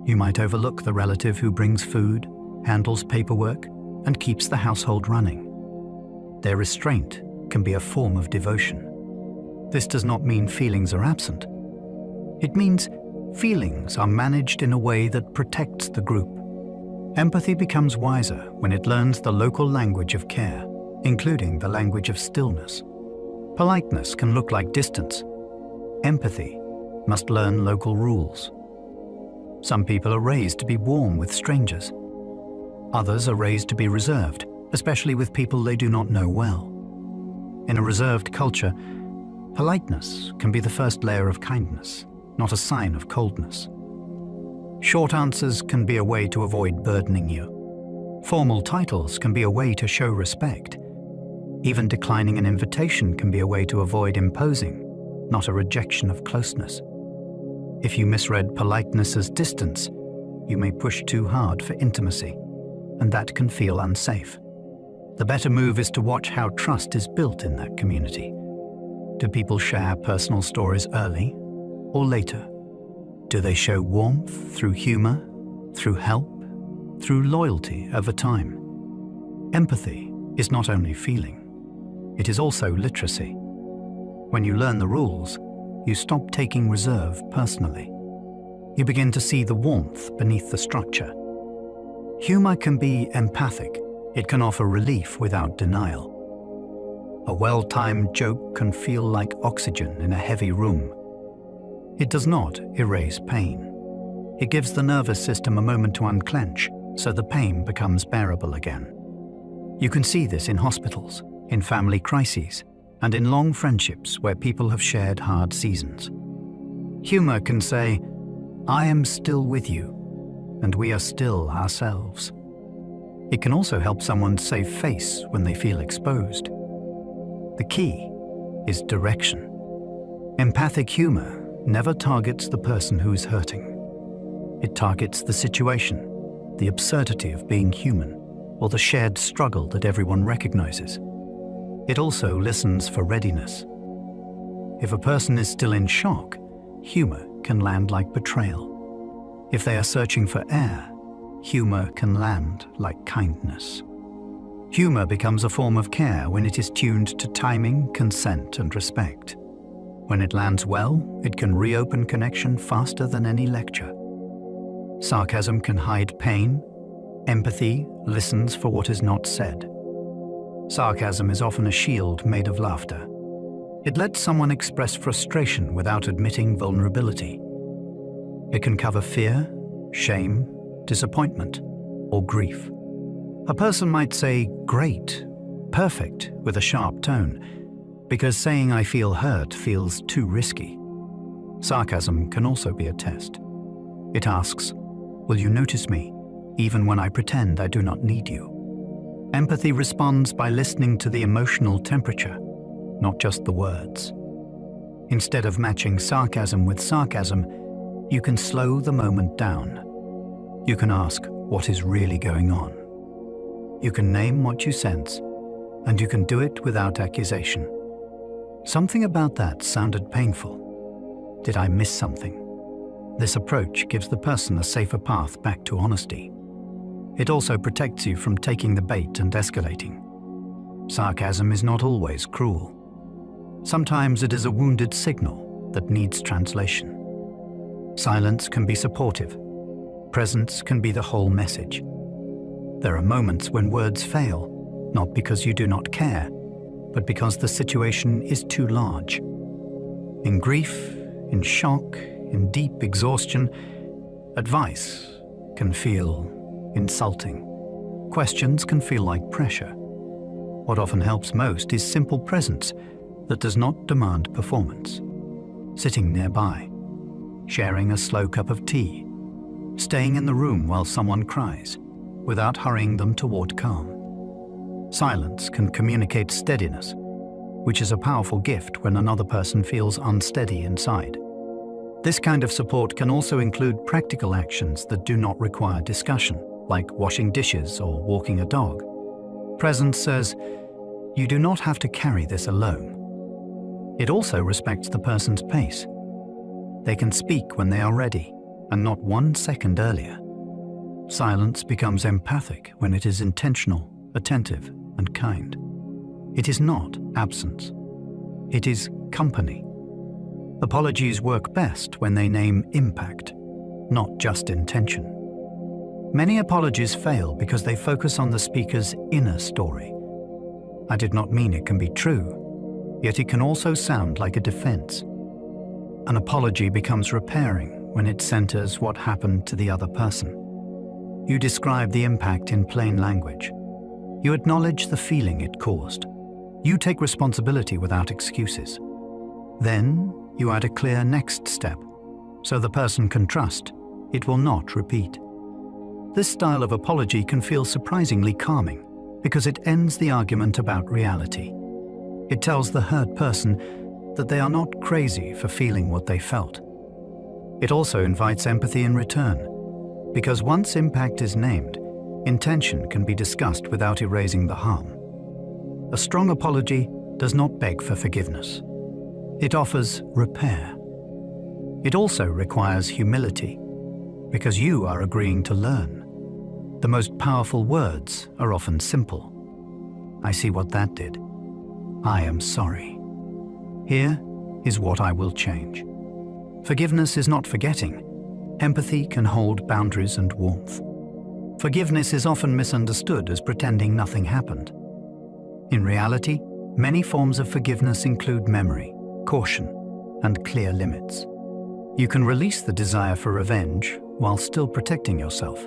You might overlook the relative who brings food, handles paperwork, and keeps the household running. Their restraint can be a form of devotion. This does not mean feelings are absent. It means feelings are managed in a way that protects the group. Empathy becomes wiser when it learns the local language of care, including the language of stillness. Politeness can look like distance. Empathy must learn local rules. Some people are raised to be warm with strangers. Others are raised to be reserved, especially with people they do not know well. In a reserved culture, politeness can be the first layer of kindness, not a sign of coldness. Short answers can be a way to avoid burdening you. Formal titles can be a way to show respect. Even declining an invitation can be a way to avoid imposing, not a rejection of closeness. If you misread politeness as distance, you may push too hard for intimacy. and that can feel unsafe. The better move is to watch how trust is built in that community. Do people share personal stories early or later? Do they show warmth through humor, through help, through loyalty over time? Empathy is not only feeling, it is also literacy. When you learn the rules, you stop taking reserve personally. You begin to see the warmth beneath the structure. Humor can be empathic. It can offer relief without denial. A well-timed joke can feel like oxygen in a heavy room. It does not erase pain. It gives the nervous system a moment to unclench, so the pain becomes bearable again. You can see this in hospitals, in family crises, and in long friendships where people have shared hard seasons. Humor can say, "I am still with you, and we are still ourselves." It can also help someone save face when they feel exposed. The key is direction. Empathic humor never targets the person who is hurting. It targets the situation, the absurdity of being human, or the shared struggle that everyone recognizes. It also listens for readiness. If a person is still in shock, humor can land like betrayal. If they are searching for air, humor can land like kindness. Humor becomes a form of care when it is tuned to timing, consent, and respect. When it lands well, it can reopen connection faster than any lecture. Sarcasm can hide pain. Empathy listens for what is not said. Sarcasm is often a shield made of laughter. It lets someone express frustration without admitting vulnerability. It can cover fear, shame, disappointment, or grief. A person might say, "Great," "perfect," with a sharp tone, because saying "I feel hurt" feels too risky. Sarcasm can also be a test. It asks, "Will you notice me, even when I pretend I do not need you?" Empathy responds by listening to the emotional temperature, not just the words. Instead of matching sarcasm with sarcasm, you can slow the moment down. You can ask, "What is really going on?" You can name what you sense, and you can do it without accusation. Something about that sounded painful. Did I miss something? This approach gives the person a safer path back to honesty. It also protects you from taking the bait and escalating. Sarcasm is not always cruel. Sometimes it is a wounded signal that needs translation. Silence can be supportive. Presence can be the whole message. There are moments when words fail, not because you do not care, but because the situation is too large. In grief, in shock, in deep exhaustion, advice can feel insulting. Questions can feel like pressure. What often helps most is simple presence that does not demand performance. Sitting nearby, sharing a slow cup of tea, staying in the room while someone cries, without hurrying them toward calm. Silence can communicate steadiness, which is a powerful gift when another person feels unsteady inside. This kind of support can also include practical actions that do not require discussion, like washing dishes or walking a dog. Presence says, "You do not have to carry this alone." It also respects the person's pace. They can speak when they are ready, and not 1 second earlier. Silence becomes empathic when it is intentional, attentive, and kind. It is not absence. It is company. Apologies work best when they name impact, not just intention. Many apologies fail because they focus on the speaker's inner story. "I did not mean it" can be true, yet it can also sound like a defense. An apology becomes repairing when it centers what happened to the other person. You describe the impact in plain language. You acknowledge the feeling it caused. You take responsibility without excuses. Then you add a clear next step, so the person can trust it will not repeat. This style of apology can feel surprisingly calming because it ends the argument about reality. It tells the hurt person that they are not crazy for feeling what they felt. It also invites empathy in return, because once impact is named, Intention can be discussed without erasing the harm. A strong apology does not beg for forgiveness. It offers repair. It also requires humility, because you are agreeing to learn. The most powerful words are often simple. I see what that did. I am sorry. Here is what I will change. Forgiveness is not forgetting. Empathy can hold boundaries and warmth. Forgiveness is often misunderstood as pretending nothing happened. In reality, many forms of forgiveness include memory, caution, and clear limits. You can release the desire for revenge while still protecting yourself.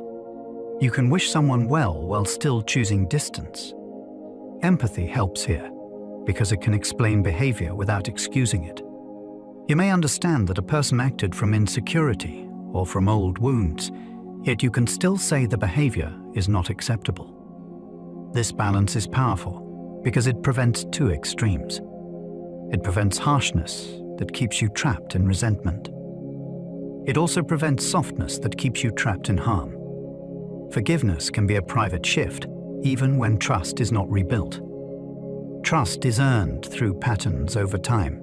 You can wish someone well while still choosing distance. Empathy helps here, because it can explain behavior without excusing it. You may understand that a person acted from insecurity or from old wounds, yet you can still say the behavior is not acceptable. This balance is powerful because it prevents two extremes. It prevents harshness that keeps you trapped in resentment. It also prevents softness that keeps you trapped in harm. Forgiveness can be a private shift, even when trust is not rebuilt. Trust is earned through patterns over time.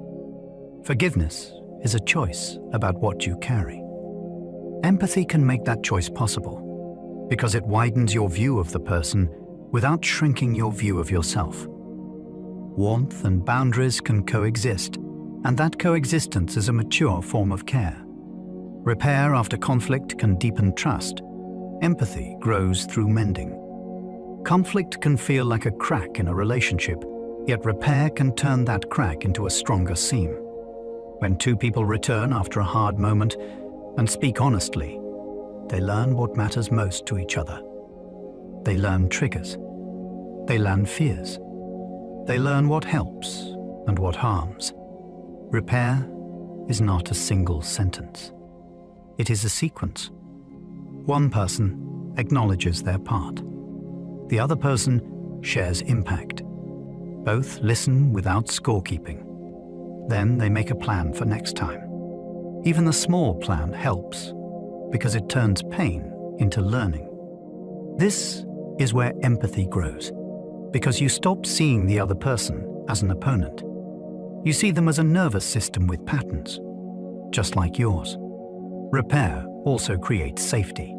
Forgiveness is a choice about what you carry. Empathy can make that choice possible, because it widens your view of the person without shrinking your view of yourself. Warmth and boundaries can coexist, and that coexistence is a mature form of care. Repair after conflict can deepen trust. Empathy grows through mending. Conflict can feel like a crack in a relationship, yet repair can turn that crack into a stronger seam. When two people return after a hard moment and speak honestly, they learn what matters most to each other. They learn triggers. They learn fears. They learn what helps and what harms. Repair is not a single sentence. It is a sequence. One person acknowledges their part. The other person shares impact. Both listen without scorekeeping. Then they make a plan for next time. Even the small plan helps, because it turns pain into learning. This is where empathy grows, because you stop seeing the other person as an opponent. You see them as a nervous system with patterns, just like yours. Repair also creates safety.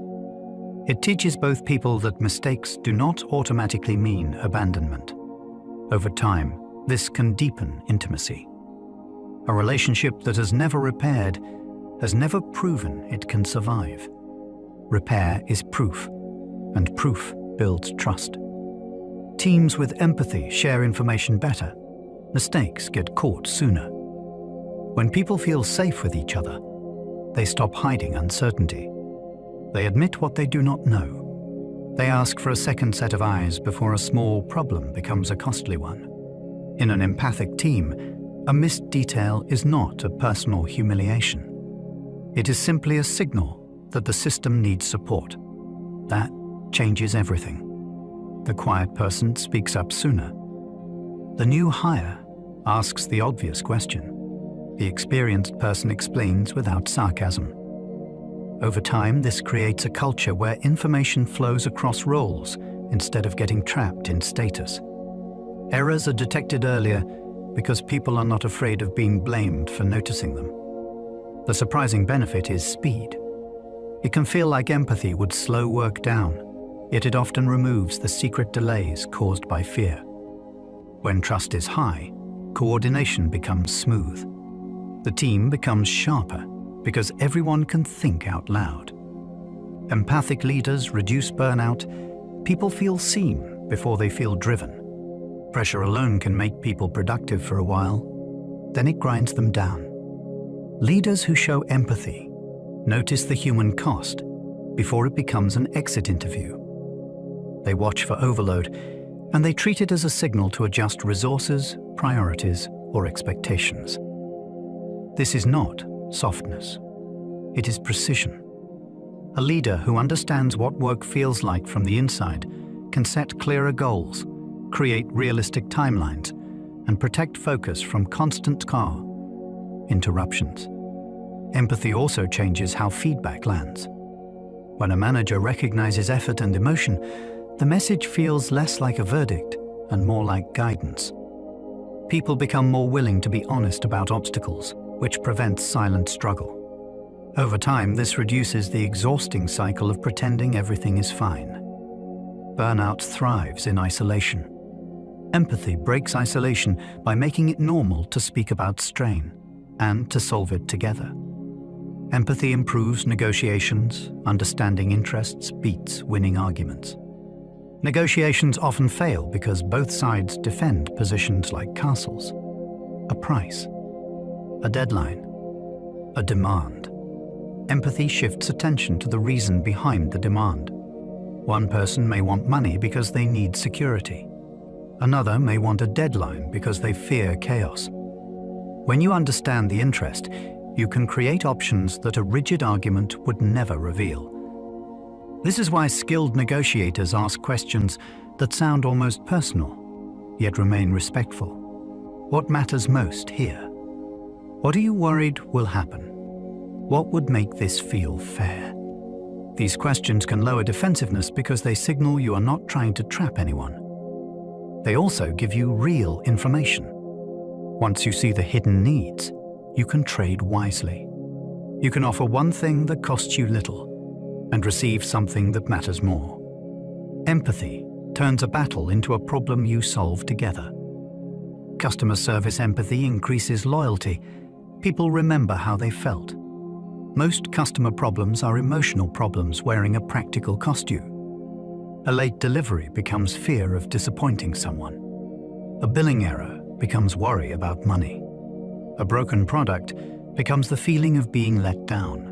It teaches both people that mistakes do not automatically mean abandonment. Over time, this can deepen intimacy. A relationship that has never repaired has never proven it can survive. Repair is proof, and proof builds trust. Teams with empathy share information better. Mistakes get caught sooner. When people feel safe with each other, they stop hiding uncertainty. They admit what they do not know. They ask for a second set of eyes before a small problem becomes a costly one. In an empathic team, a missed detail is not a personal humiliation. It is simply a signal that the system needs support. That changes everything. The quiet person speaks up sooner. The new hire asks the obvious question. The experienced person explains without sarcasm. Over time, this creates a culture where information flows across roles instead of getting trapped in status. Errors are detected earlier because people are not afraid of being blamed for noticing them. The surprising benefit is speed. It can feel like empathy would slow work down, yet it often removes the secret delays caused by fear. When trust is high, coordination becomes smooth. The team becomes sharper because everyone can think out loud. Empathic leaders reduce burnout. People feel seen before they feel driven. Pressure alone can make people productive for a while, then it grinds them down. Leaders who show empathy notice the human cost before it becomes an exit interview. They watch for overload, and they treat it as a signal to adjust resources, priorities, or expectations. This is not softness. It is precision. A leader who understands what work feels like from the inside can set clearer goals, create realistic timelines, and protect focus from constant interruptions. Empathy also changes how feedback lands. When a manager recognizes effort and emotion, the message feels less like a verdict and more like guidance. People become more willing to be honest about obstacles, which prevents silent struggle. Over time, this reduces the exhausting cycle of pretending everything is fine. Burnout thrives in isolation. Empathy breaks isolation by making it normal to speak about strain and to solve it together. Empathy improves negotiations, understanding interests beats winning arguments. Negotiations often fail because both sides defend positions like castles. A price, a deadline, a demand. Empathy shifts attention to the reason behind the demand. One person may want money because they need security. Another may want a deadline because they fear chaos. When you understand the interest, you can create options that a rigid argument would never reveal. This is why skilled negotiators ask questions that sound almost personal, yet remain respectful. What matters most here? What are you worried will happen? What would make this feel fair? These questions can lower defensiveness because they signal you are not trying to trap anyone. They also give you real information. Once you see the hidden needs, you can trade wisely. You can offer one thing that costs you little and receive something that matters more. Empathy turns a battle into a problem you solve together. Customer service empathy increases loyalty. People remember how they felt. Most customer problems are emotional problems wearing a practical costume. A late delivery becomes fear of disappointing someone. A billing error becomes worry about money. A broken product becomes the feeling of being let down.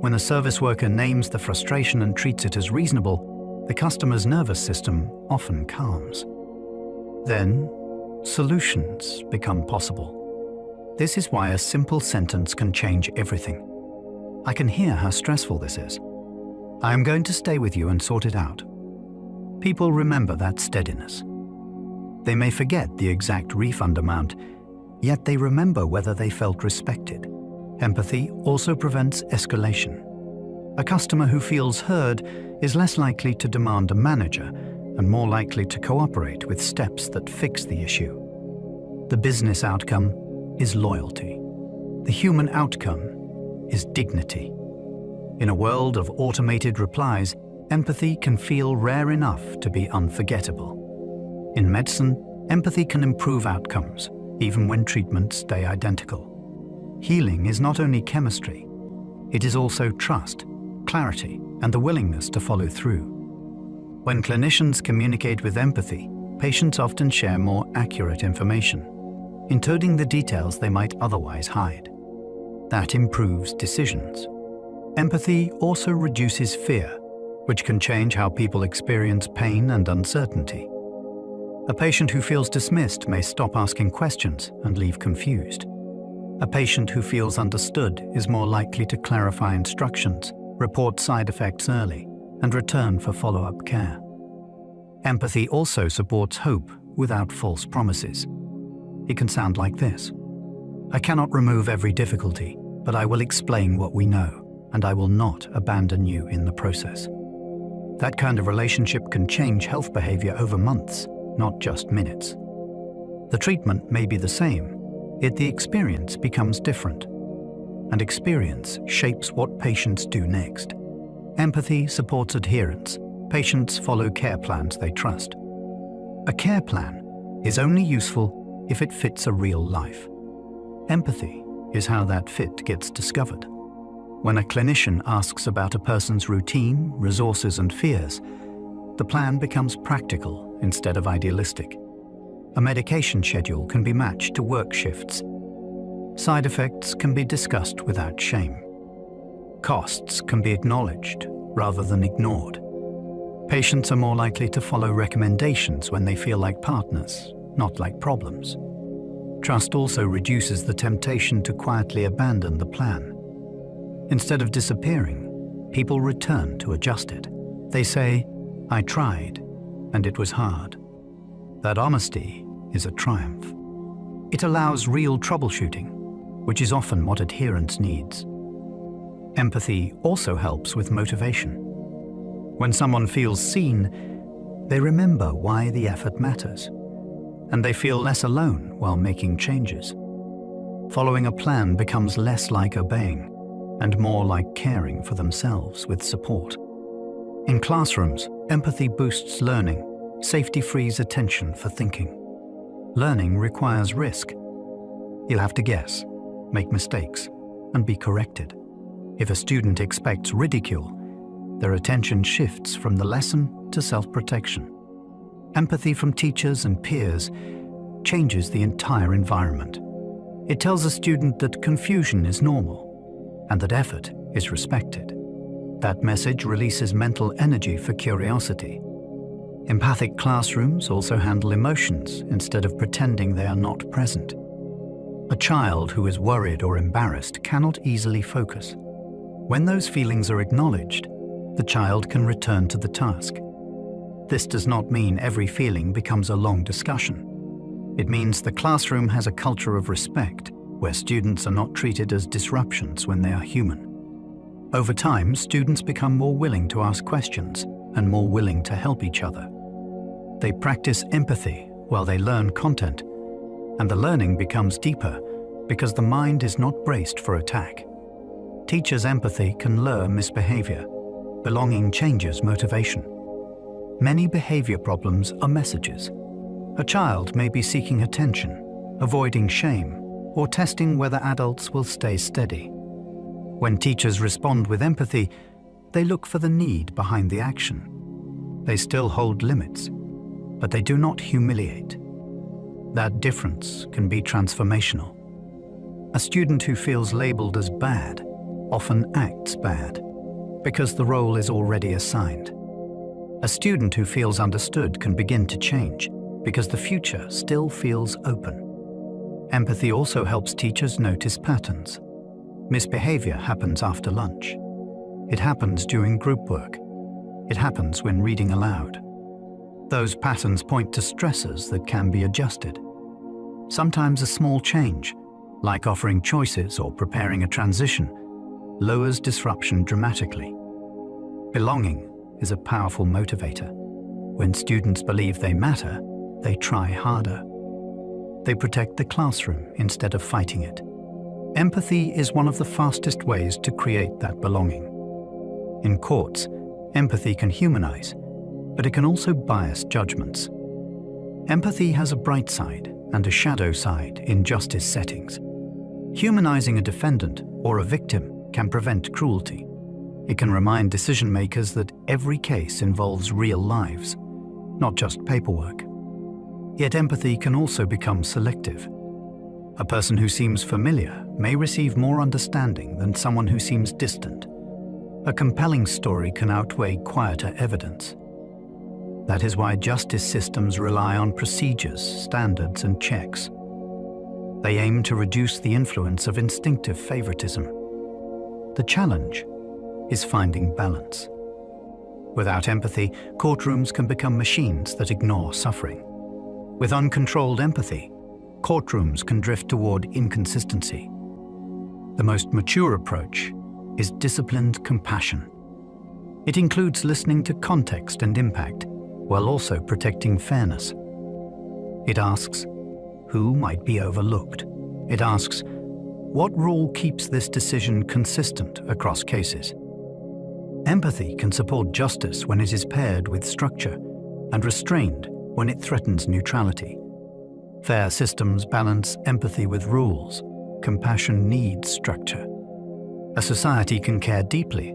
When a service worker names the frustration and treats it as reasonable, the customer's nervous system often calms. Then, solutions become possible. This is why a simple sentence can change everything. I can hear how stressful this is. I am going to stay with you and sort it out. People remember that steadiness. They may forget the exact refund amount, yet they remember whether they felt respected. Empathy also prevents escalation. A customer who feels heard is less likely to demand a manager and more likely to cooperate with steps that fix the issue. The business outcome is loyalty. The human outcome is dignity. In a world of automated replies, empathy can feel rare enough to be unforgettable. In medicine, empathy can improve outcomes, even when treatments stay identical. Healing is not only chemistry, it is also trust, clarity, and the willingness to follow through. When clinicians communicate with empathy, patients often share more accurate information, including the details they might otherwise hide. That improves decisions. Empathy also reduces fear, which can change how people experience pain and uncertainty. A patient who feels dismissed may stop asking questions and leave confused. A patient who feels understood is more likely to clarify instructions, report side effects early, and return for follow-up care. Empathy also supports hope without false promises. It can sound like this: I cannot remove every difficulty, but I will explain what we know, and I will not abandon you in the process. That kind of relationship can change health behavior over months, not just minutes. The treatment may be the same, yet the experience becomes different. And experience shapes what patients do next. Empathy supports adherence. Patients follow care plans they trust. A care plan is only useful if it fits a real life. Empathy is how that fit gets discovered. When a clinician asks about a person's routine, resources, and fears, the plan becomes practical instead of idealistic. A medication schedule can be matched to work shifts. Side effects can be discussed without shame. Costs can be acknowledged rather than ignored. Patients are more likely to follow recommendations when they feel like partners, not like problems. Trust also reduces the temptation to quietly abandon the plan. Instead of disappearing, people return to adjust it. They say, I tried, and it was hard. That honesty is a triumph. It allows real troubleshooting, which is often what adherence needs. Empathy also helps with motivation. When someone feels seen, they remember why the effort matters, and they feel less alone while making changes. Following a plan becomes less like obeying and more like caring for themselves with support. In classrooms, empathy boosts learning. Safety frees attention for thinking. Learning requires risk. You'll have to guess, make mistakes, and be corrected. If a student expects ridicule, their attention shifts from the lesson to self-protection. Empathy from teachers and peers changes the entire environment. It tells a student that confusion is normal and that effort is respected. That message releases mental energy for curiosity. Empathic classrooms also handle emotions instead of pretending they are not present. A child who is worried or embarrassed cannot easily focus. When those feelings are acknowledged, the child can return to the task. This does not mean every feeling becomes a long discussion. It means the classroom has a culture of respect, where students are not treated as disruptions when they are human. Over time, students become more willing to ask questions and more willing to help each other. They practice empathy while they learn content, and the learning becomes deeper because the mind is not braced for attack. Teachers' empathy can lure misbehavior. Belonging changes motivation. Many behavior problems are messages. A child may be seeking attention, avoiding shame, or testing whether adults will stay steady. When teachers respond with empathy, they look for the need behind the action. They still hold limits, but they do not humiliate. That difference can be transformational. A student who feels labeled as bad often acts bad because the role is already assigned. A student who feels understood can begin to change because the future still feels open. Empathy also helps teachers notice patterns. Misbehavior happens after lunch. It happens during group work. It happens when reading aloud. Those patterns point to stressors that can be adjusted. Sometimes a small change, like offering choices or preparing a transition, lowers disruption dramatically. Belonging is a powerful motivator. When students believe they matter, they try harder. They protect the classroom instead of fighting it. Empathy is one of the fastest ways to create that belonging. In courts, empathy can humanize, but it can also bias judgments. Empathy has a bright side and a shadow side in justice settings. Humanizing a defendant or a victim can prevent cruelty. It can remind decision-makers that every case involves real lives, not just paperwork. Yet empathy can also become selective. A person who seems familiar may receive more understanding than someone who seems distant. A compelling story can outweigh quieter evidence. That is why justice systems rely on procedures, standards, and checks. They aim to reduce the influence of instinctive favoritism. The challenge is finding balance. Without empathy, courtrooms can become machines that ignore suffering. With uncontrolled empathy, courtrooms can drift toward inconsistency. The most mature approach is disciplined compassion. It includes listening to context and impact, while also protecting fairness. It asks, who might be overlooked? It asks, what rule keeps this decision consistent across cases? Empathy can support justice when it is paired with structure, and restrained when it threatens neutrality. Fair systems balance empathy with rules. Compassion needs structure. A society can care deeply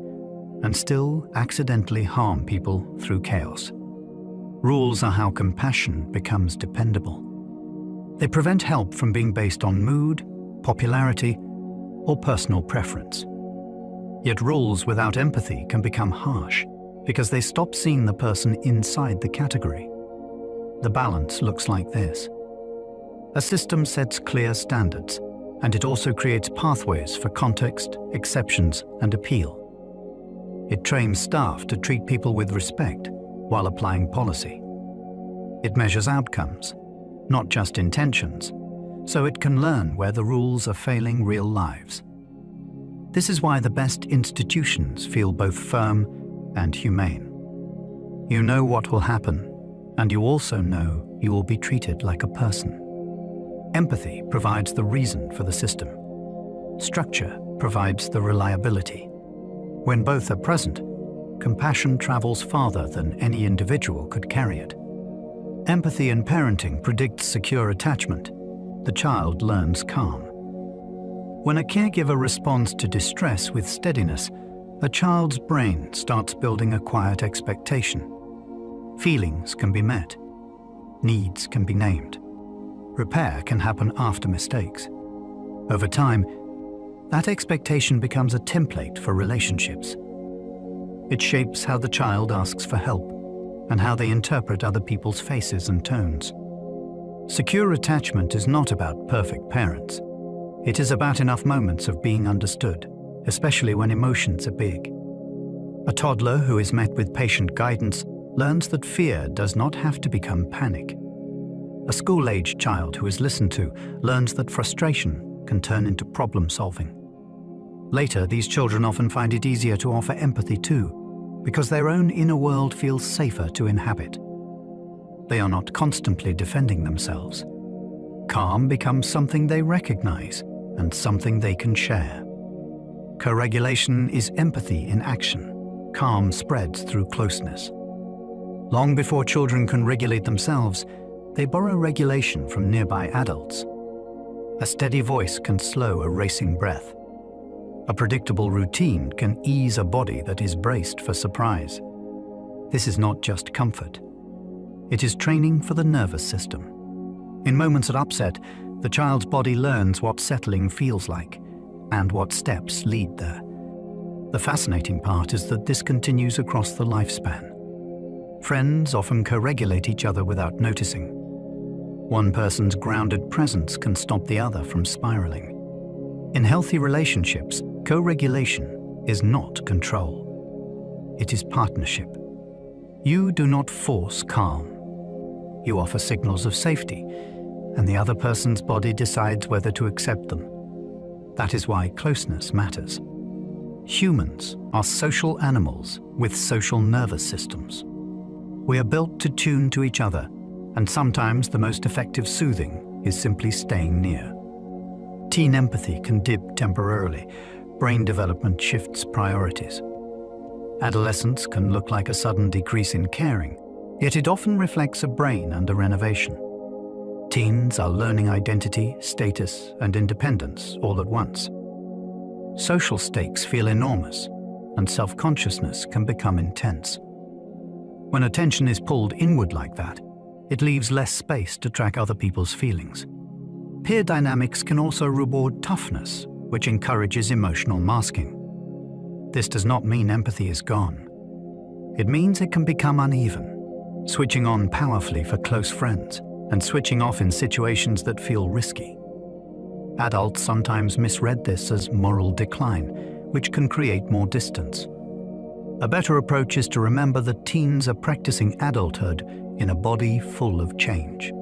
and still accidentally harm people through chaos. Rules are how compassion becomes dependable. They prevent help from being based on mood, popularity, or personal preference. Yet rules without empathy can become harsh because they stop seeing the person inside the category. The balance looks like this. A system sets clear standards, and it also creates pathways for context, exceptions, and appeal. It trains staff to treat people with respect while applying policy. It measures outcomes, not just intentions, so it can learn where the rules are failing real lives. This is why the best institutions feel both firm and humane. You know what will happen, and you also know you will be treated like a person. Empathy provides the reason for the system. Structure provides the reliability. When both are present, compassion travels farther than any individual could carry it. Empathy in parenting predicts secure attachment. The child learns calm. When a caregiver responds to distress with steadiness, a child's brain starts building a quiet expectation. Feelings can be met. Needs can be named. Repair can happen after mistakes. Over time, that expectation becomes a template for relationships. It shapes how the child asks for help and how they interpret other people's faces and tones. Secure attachment is not about perfect parents. It is about enough moments of being understood, especially when emotions are big. A toddler who is met with patient guidance learns that fear does not have to become panic. A school-aged child who is listened to learns that frustration can turn into problem-solving. Later, these children often find it easier to offer empathy too, because their own inner world feels safer to inhabit. They are not constantly defending themselves. Calm becomes something they recognize and something they can share. Co-regulation is empathy in action. Calm spreads through closeness. Long before children can regulate themselves, they borrow regulation from nearby adults. A steady voice can slow a racing breath. A predictable routine can ease a body that is braced for surprise. This is not just comfort. It is training for the nervous system. In moments of upset, the child's body learns what settling feels like and what steps lead there. The fascinating part is that this continues across the lifespan. Friends often co-regulate each other without noticing. One person's grounded presence can stop the other from spiraling. In healthy relationships, co-regulation is not control. It is partnership. You do not force calm. You offer signals of safety, and the other person's body decides whether to accept them. That is why closeness matters. Humans are social animals with social nervous systems. We are built to tune to each other, and sometimes the most effective soothing is simply staying near. Teen empathy can dip temporarily. Brain development shifts priorities. Adolescence can look like a sudden decrease in caring, yet it often reflects a brain under renovation. Teens are learning identity, status, and independence all at once. Social stakes feel enormous, and self-consciousness can become intense. When attention is pulled inward like that, it leaves less space to track other people's feelings. Peer dynamics can also reward toughness, which encourages emotional masking. This does not mean empathy is gone. It means it can become uneven, switching on powerfully for close friends and switching off in situations that feel risky. Adults sometimes misread this as moral decline, which can create more distance. A better approach is to remember that teens are practicing adulthood in a body full of change.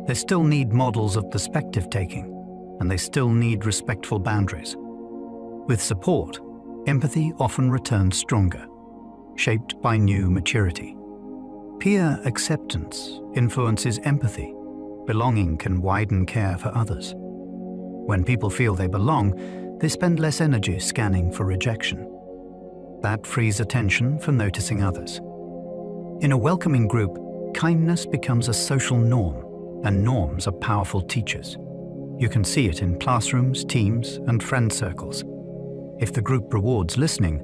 They still need models of perspective-taking, and they still need respectful boundaries. With support, empathy often returns stronger, shaped by new maturity. Peer acceptance influences empathy. Belonging can widen care for others. When people feel they belong, they spend less energy scanning for rejection. That frees attention for noticing others. In a welcoming group, kindness becomes a social norm, and norms are powerful teachers. You can see it in classrooms, teams, and friend circles. If the group rewards listening,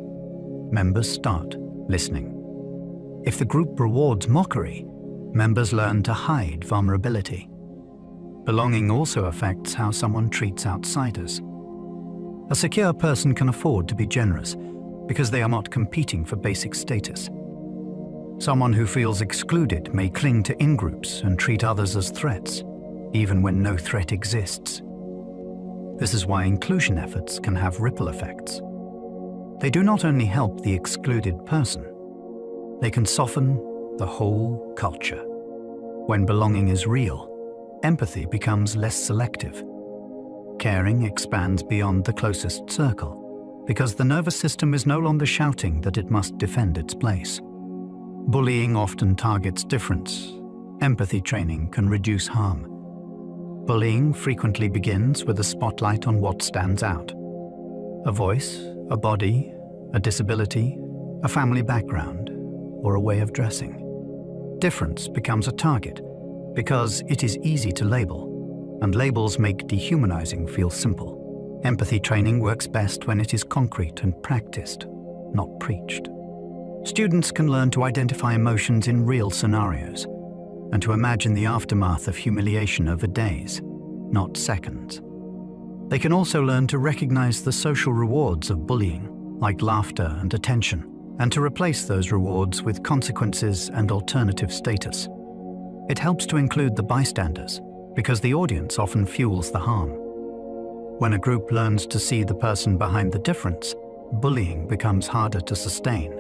members start listening. If the group rewards mockery, members learn to hide vulnerability. Belonging also affects how someone treats outsiders. A secure person can afford to be generous because they are not competing for basic status. Someone who feels excluded may cling to in-groups and treat others as threats, even when no threat exists. This is why inclusion efforts can have ripple effects. They do not only help the excluded person, they can soften the whole culture. When belonging is real, empathy becomes less selective. Caring expands beyond the closest circle, because the nervous system is no longer shouting that it must defend its place. Bullying often targets difference. Empathy training can reduce harm. Bullying frequently begins with a spotlight on what stands out. A voice, a body, a disability, a family background, or a way of dressing. Difference becomes a target because it is easy to label, and labels make dehumanizing feel simple. Empathy training works best when it is concrete and practiced, not preached. Students can learn to identify emotions in real scenarios and to imagine the aftermath of humiliation over days, not seconds. They can also learn to recognize the social rewards of bullying, like laughter and attention, and to replace those rewards with consequences and alternative status. It helps to include the bystanders, because the audience often fuels the harm. When a group learns to see the person behind the difference, bullying becomes harder to sustain.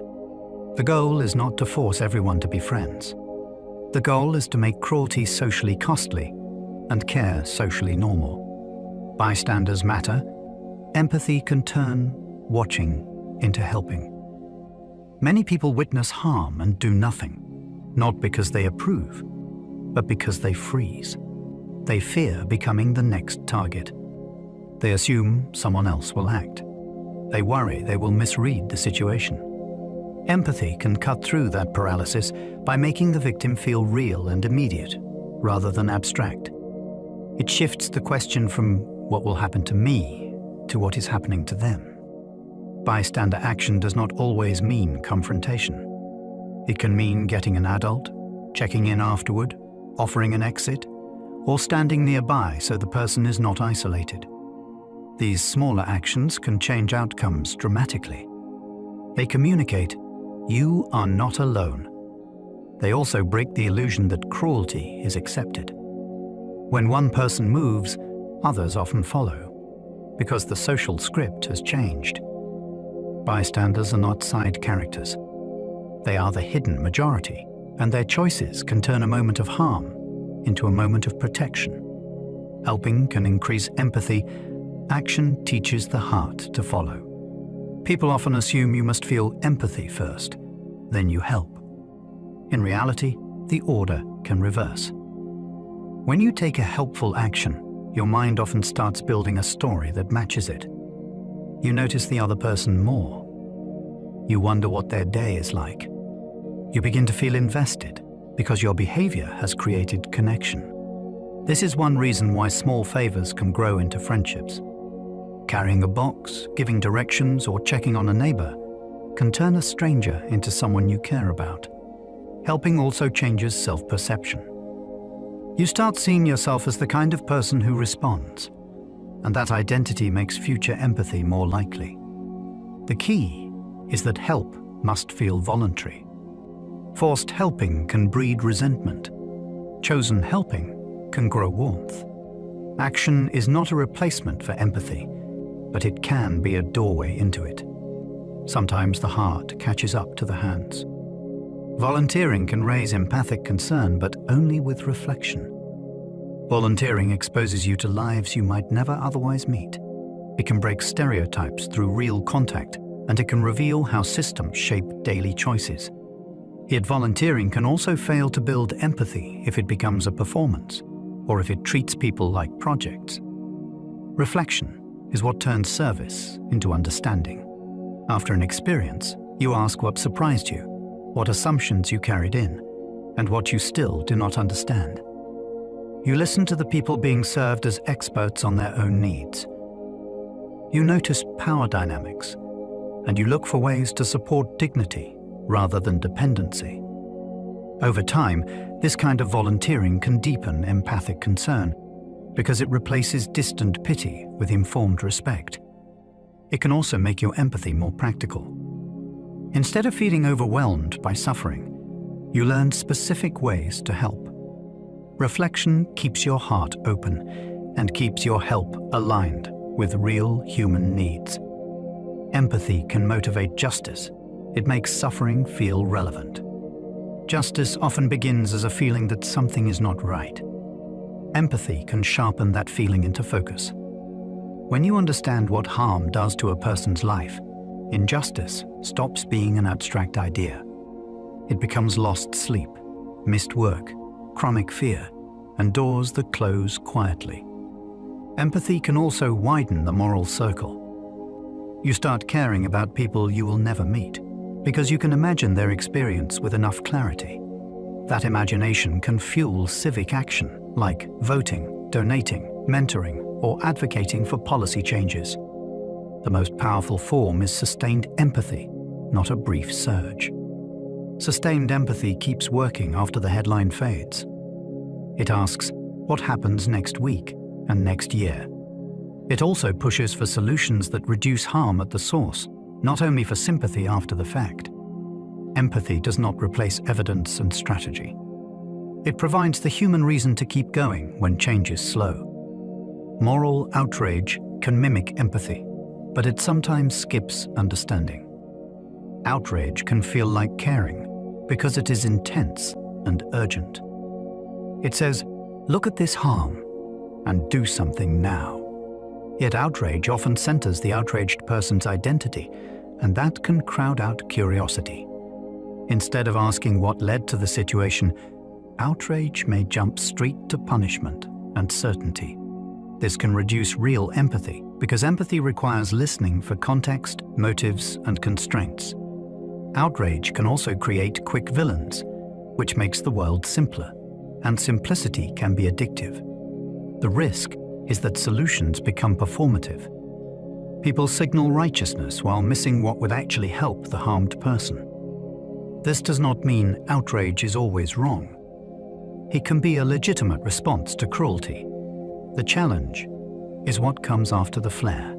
The goal is not to force everyone to be friends. The goal is to make cruelty socially costly and care socially normal. Bystanders matter. Empathy can turn watching into helping. Many people witness harm and do nothing, not because they approve, but because they freeze. They fear becoming the next target. They assume someone else will act. They worry they will misread the situation. Empathy can cut through that paralysis by making the victim feel real and immediate, rather than abstract. It shifts the question from what will happen to me to what is happening to them. Bystander action does not always mean confrontation. It can mean getting an adult, checking in afterward, offering an exit, or standing nearby so the person is not isolated. These smaller actions can change outcomes dramatically. They communicate, you are not alone. They also break the illusion that cruelty is accepted. When one person moves, others often follow, because the social script has changed. Bystanders are not side characters. They are the hidden majority, and their choices can turn a moment of harm into a moment of protection. Helping can increase empathy. Action teaches the heart to follow. People often assume you must feel empathy first, then you help. In reality, the order can reverse. When you take a helpful action, your mind often starts building a story that matches it. You notice the other person more. You wonder what their day is like. You begin to feel invested because your behavior has created connection. This is one reason why small favors can grow into friendships. Carrying a box, giving directions, or checking on a neighbor can turn a stranger into someone you care about. Helping also changes self-perception. You start seeing yourself as the kind of person who responds, and that identity makes future empathy more likely. The key is that help must feel voluntary. Forced helping can breed resentment. Chosen helping can grow warmth. Action is not a replacement for empathy, but it can be a doorway into it. Sometimes the heart catches up to the hands. Volunteering can raise empathic concern, but only with reflection. Volunteering exposes you to lives you might never otherwise meet. It can break stereotypes through real contact, and it can reveal how systems shape daily choices. Yet volunteering can also fail to build empathy if it becomes a performance, or if it treats people like projects. Reflection is what turns service into understanding. After an experience, you ask what surprised you, what assumptions you carried in, and what you still do not understand. You listen to the people being served as experts on their own needs. You notice power dynamics, and you look for ways to support dignity rather than dependency. Over time, this kind of volunteering can deepen empathic concern because it replaces distant pity with informed respect. It can also make your empathy more practical. Instead of feeling overwhelmed by suffering, you learn specific ways to help. Reflection keeps your heart open and keeps your help aligned with real human needs. Empathy can motivate justice. It makes suffering feel relevant. Justice often begins as a feeling that something is not right. Empathy can sharpen that feeling into focus. When you understand what harm does to a person's life, injustice stops being an abstract idea. It becomes lost sleep, missed work, chronic fear, and doors that close quietly. Empathy can also widen the moral circle. You start caring about people you will never meet, because you can imagine their experience with enough clarity. That imagination can fuel civic action, like voting, donating, mentoring, or advocating for policy changes. The most powerful form is sustained empathy, not a brief surge. Sustained empathy keeps working after the headline fades. It asks, what happens next week and next year? It also pushes for solutions that reduce harm at the source, not only for sympathy after the fact. Empathy does not replace evidence and strategy. It provides the human reason to keep going when change is slow. Moral outrage can mimic empathy, but it sometimes skips understanding. Outrage can feel like caring because it is intense and urgent. It says, look at this harm and do something now. Yet outrage often centers the outraged person's identity, and that can crowd out curiosity. Instead of asking what led to the situation, outrage may jump straight to punishment and certainty. This can reduce real empathy, because empathy requires listening for context, motives, and constraints. Outrage can also create quick villains, which makes the world simpler, and simplicity can be addictive. The risk is that solutions become performative. People signal righteousness while missing what would actually help the harmed person. This does not mean outrage is always wrong. It can be a legitimate response to cruelty. The challenge is what comes after the flare.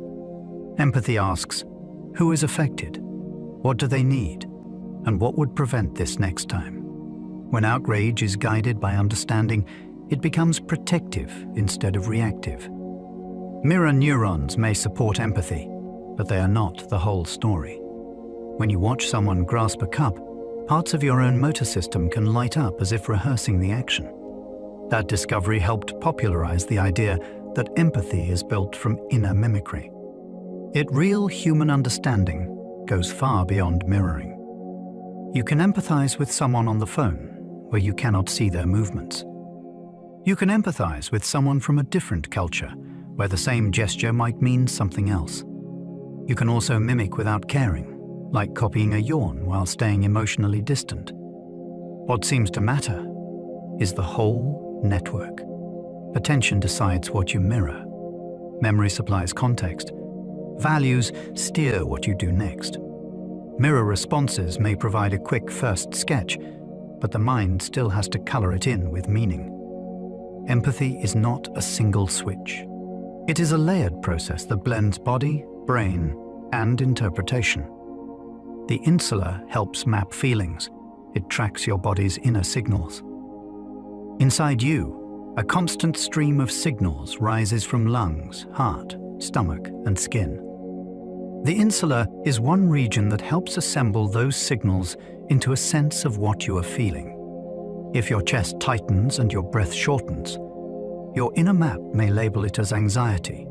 Empathy asks, who is affected? What do they need? And what would prevent this next time? When outrage is guided by understanding, it becomes protective instead of reactive. Mirror neurons may support empathy, but they are not the whole story. When you watch someone grasp a cup, parts of your own motor system can light up as if rehearsing the action. That discovery helped popularize the idea that empathy is built from inner mimicry. Yet real human understanding goes far beyond mirroring. You can empathize with someone on the phone, where you cannot see their movements. You can empathize with someone from a different culture, where the same gesture might mean something else. You can also mimic without caring, like copying a yawn while staying emotionally distant. What seems to matter is the whole network. Attention decides what you mirror. Memory supplies context. Values steer what you do next. Mirror responses may provide a quick first sketch, but the mind still has to color it in with meaning. Empathy is not a single switch. It is a layered process that blends body, brain, and interpretation. The insula helps map feelings. It tracks your body's inner signals. Inside you, a constant stream of signals rises from lungs, heart, stomach, and skin. The insula is one region that helps assemble those signals into a sense of what you are feeling. If your chest tightens and your breath shortens, your inner map may label it as anxiety.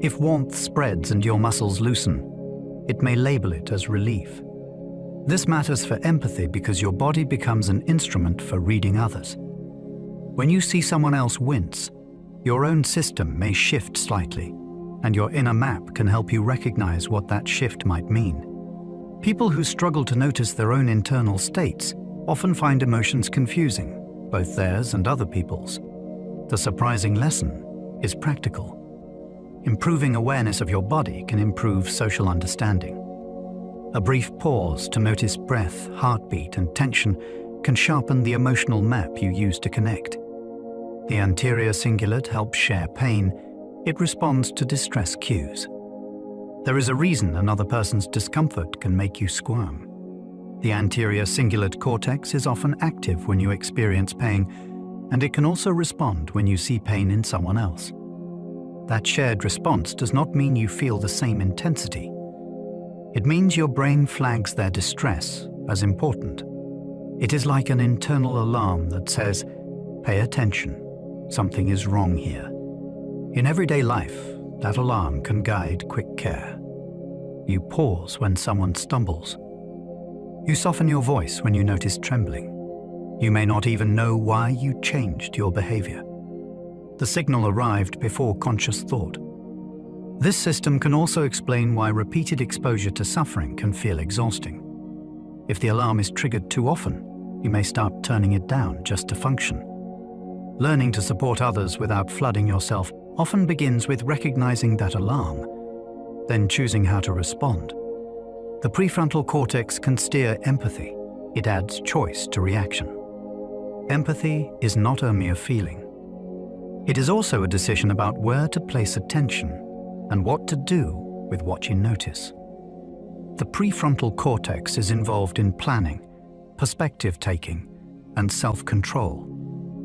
If warmth spreads and your muscles loosen, it may label it as relief. This matters for empathy because your body becomes an instrument for reading others. When you see someone else wince, your own system may shift slightly, and your inner map can help you recognize what that shift might mean. People who struggle to notice their own internal states often find emotions confusing, both theirs and other people's. The surprising lesson is practical. Improving awareness of your body can improve social understanding. A brief pause to notice breath, heartbeat, and tension can sharpen the emotional map you use to connect. The anterior cingulate helps share pain. It responds to distress cues. There is a reason another person's discomfort can make you squirm. The anterior cingulate cortex is often active when you experience pain, and it can also respond when you see pain in someone else. That shared response does not mean you feel the same intensity. It means your brain flags their distress as important. It is like an internal alarm that says, "Pay attention, something is wrong here." In everyday life, that alarm can guide quick care. You pause when someone stumbles. You soften your voice when you notice trembling. You may not even know why you changed your behavior. The signal arrived before conscious thought. This system can also explain why repeated exposure to suffering can feel exhausting. If the alarm is triggered too often, you may start turning it down just to function. Learning to support others without flooding yourself often begins with recognizing that alarm, then choosing how to respond. The prefrontal cortex can steer empathy. It adds choice to reaction. Empathy is not a mere feeling. It is also a decision about where to place attention and what to do with what you notice. The prefrontal cortex is involved in planning, perspective-taking, and self-control,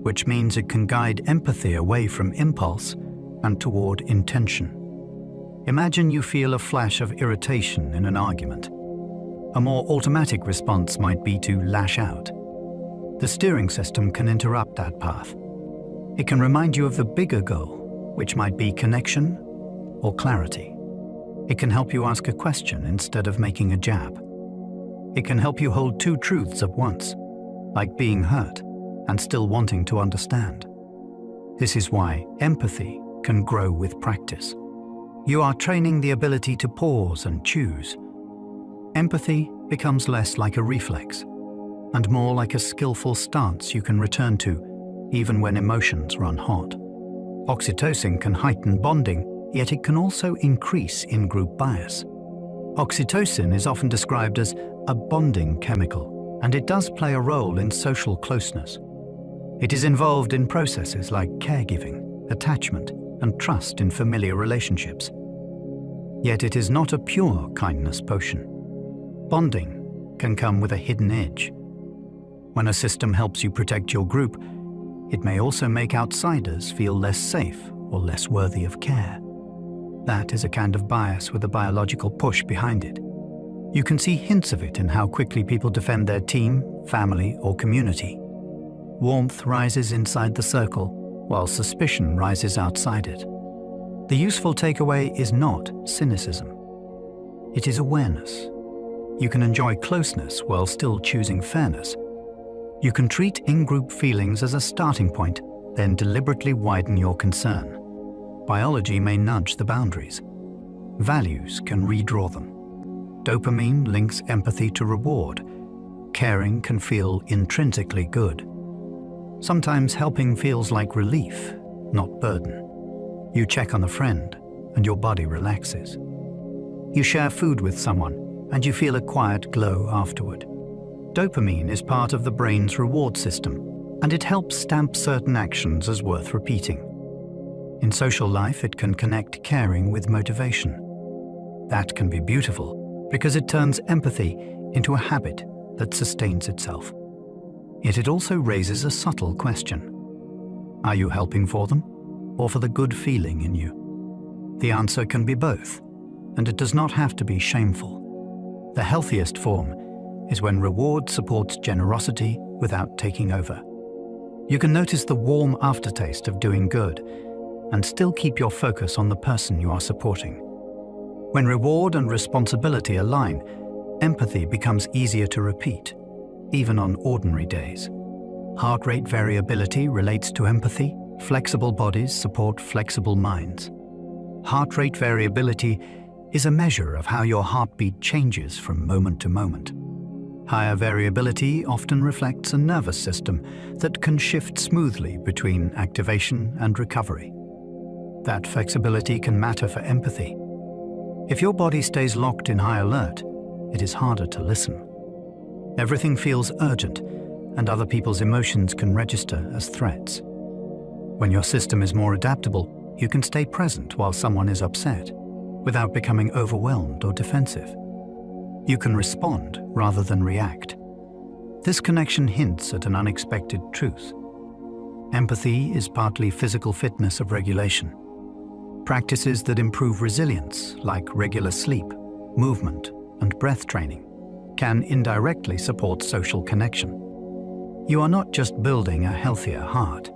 which means it can guide empathy away from impulse and toward intention. Imagine you feel a flash of irritation in an argument. A more automatic response might be to lash out. The steering system can interrupt that path. It can remind you of the bigger goal, which might be connection or clarity. It can help you ask a question instead of making a jab. It can help you hold two truths at once, like being hurt and still wanting to understand. This is why empathy can grow with practice. You are training the ability to pause and choose. Empathy becomes less like a reflex and more like a skillful stance you can return to even when emotions run hot. Oxytocin can heighten bonding, yet it can also increase in-group bias. Oxytocin is often described as a bonding chemical, and it does play a role in social closeness. It is involved in processes like caregiving, attachment, and trust in familiar relationships. Yet it is not a pure kindness potion. Bonding can come with a hidden edge. When a system helps you protect your group, it may also make outsiders feel less safe or less worthy of care. That is a kind of bias with a biological push behind it. You can see hints of it in how quickly people defend their team, family, or community. Warmth rises inside the circle, while suspicion rises outside it. The useful takeaway is not cynicism. It is awareness. You can enjoy closeness while still choosing fairness. You can treat in-group feelings as a starting point, then deliberately widen your concern. Biology may nudge the boundaries. Values can redraw them. Dopamine links empathy to reward. Caring can feel intrinsically good. Sometimes helping feels like relief, not burden. You check on a friend, and your body relaxes. You share food with someone, and you feel a quiet glow afterward. Dopamine is part of the brain's reward system, and it helps stamp certain actions as worth repeating. In social life, it can connect caring with motivation. That can be beautiful because it turns empathy into a habit that sustains itself. Yet it also raises a subtle question. Are you helping for them, or for the good feeling in you? The answer can be both, and it does not have to be shameful. The healthiest form is when reward supports generosity without taking over. You can notice the warm aftertaste of doing good and still keep your focus on the person you are supporting. When reward and responsibility align, empathy becomes easier to repeat, even on ordinary days. Heart rate variability relates to empathy. Flexible bodies support flexible minds. Heart rate variability is a measure of how your heartbeat changes from moment to moment. Higher variability often reflects a nervous system that can shift smoothly between activation and recovery. That flexibility can matter for empathy. If your body stays locked in high alert, it is harder to listen. Everything feels urgent, and other people's emotions can register as threats. When your system is more adaptable, you can stay present while someone is upset, without becoming overwhelmed or defensive. You can respond rather than react. This connection hints at an unexpected truth. Empathy is partly physical fitness of regulation. Practices that improve resilience, like regular sleep, movement, and breath training, can indirectly support social connection. You are not just building a healthier heart.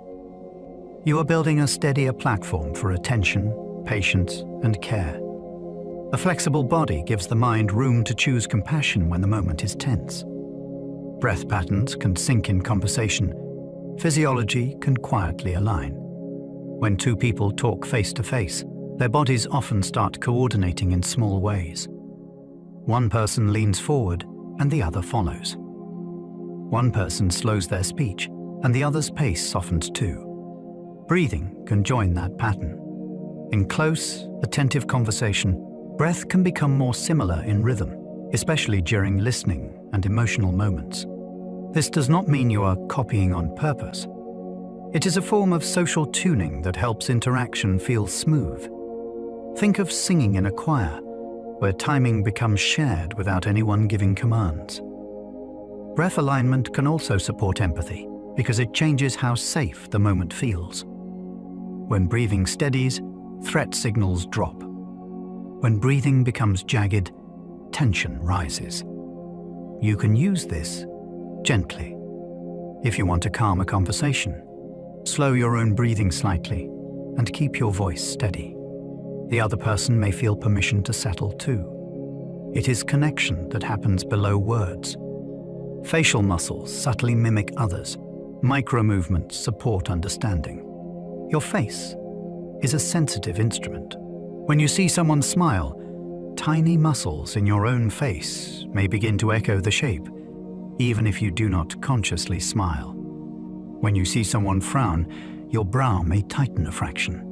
You are building a steadier platform for attention, patience, and care. A flexible body gives the mind room to choose compassion when the moment is tense. Breath patterns can sync in conversation. Physiology can quietly align. When two people talk face to face, their bodies often start coordinating in small ways. One person leans forward and the other follows. One person slows their speech and the other's pace softens too. Breathing can join that pattern. In close, attentive conversation, breath can become more similar in rhythm, especially during listening and emotional moments. This does not mean you are copying on purpose. It is a form of social tuning that helps interaction feel smooth. Think of singing in a choir, where timing becomes shared without anyone giving commands. Breath alignment can also support empathy because it changes how safe the moment feels. When breathing steadies, threat signals drop. When breathing becomes jagged, tension rises. You can use this gently. If you want to calm a conversation, slow your own breathing slightly and keep your voice steady. The other person may feel permission to settle too. It is connection that happens below words. Facial muscles subtly mimic others. Micro-movements support understanding. Your face is a sensitive instrument. When you see someone smile, tiny muscles in your own face may begin to echo the shape, even if you do not consciously smile. When you see someone frown, your brow may tighten a fraction.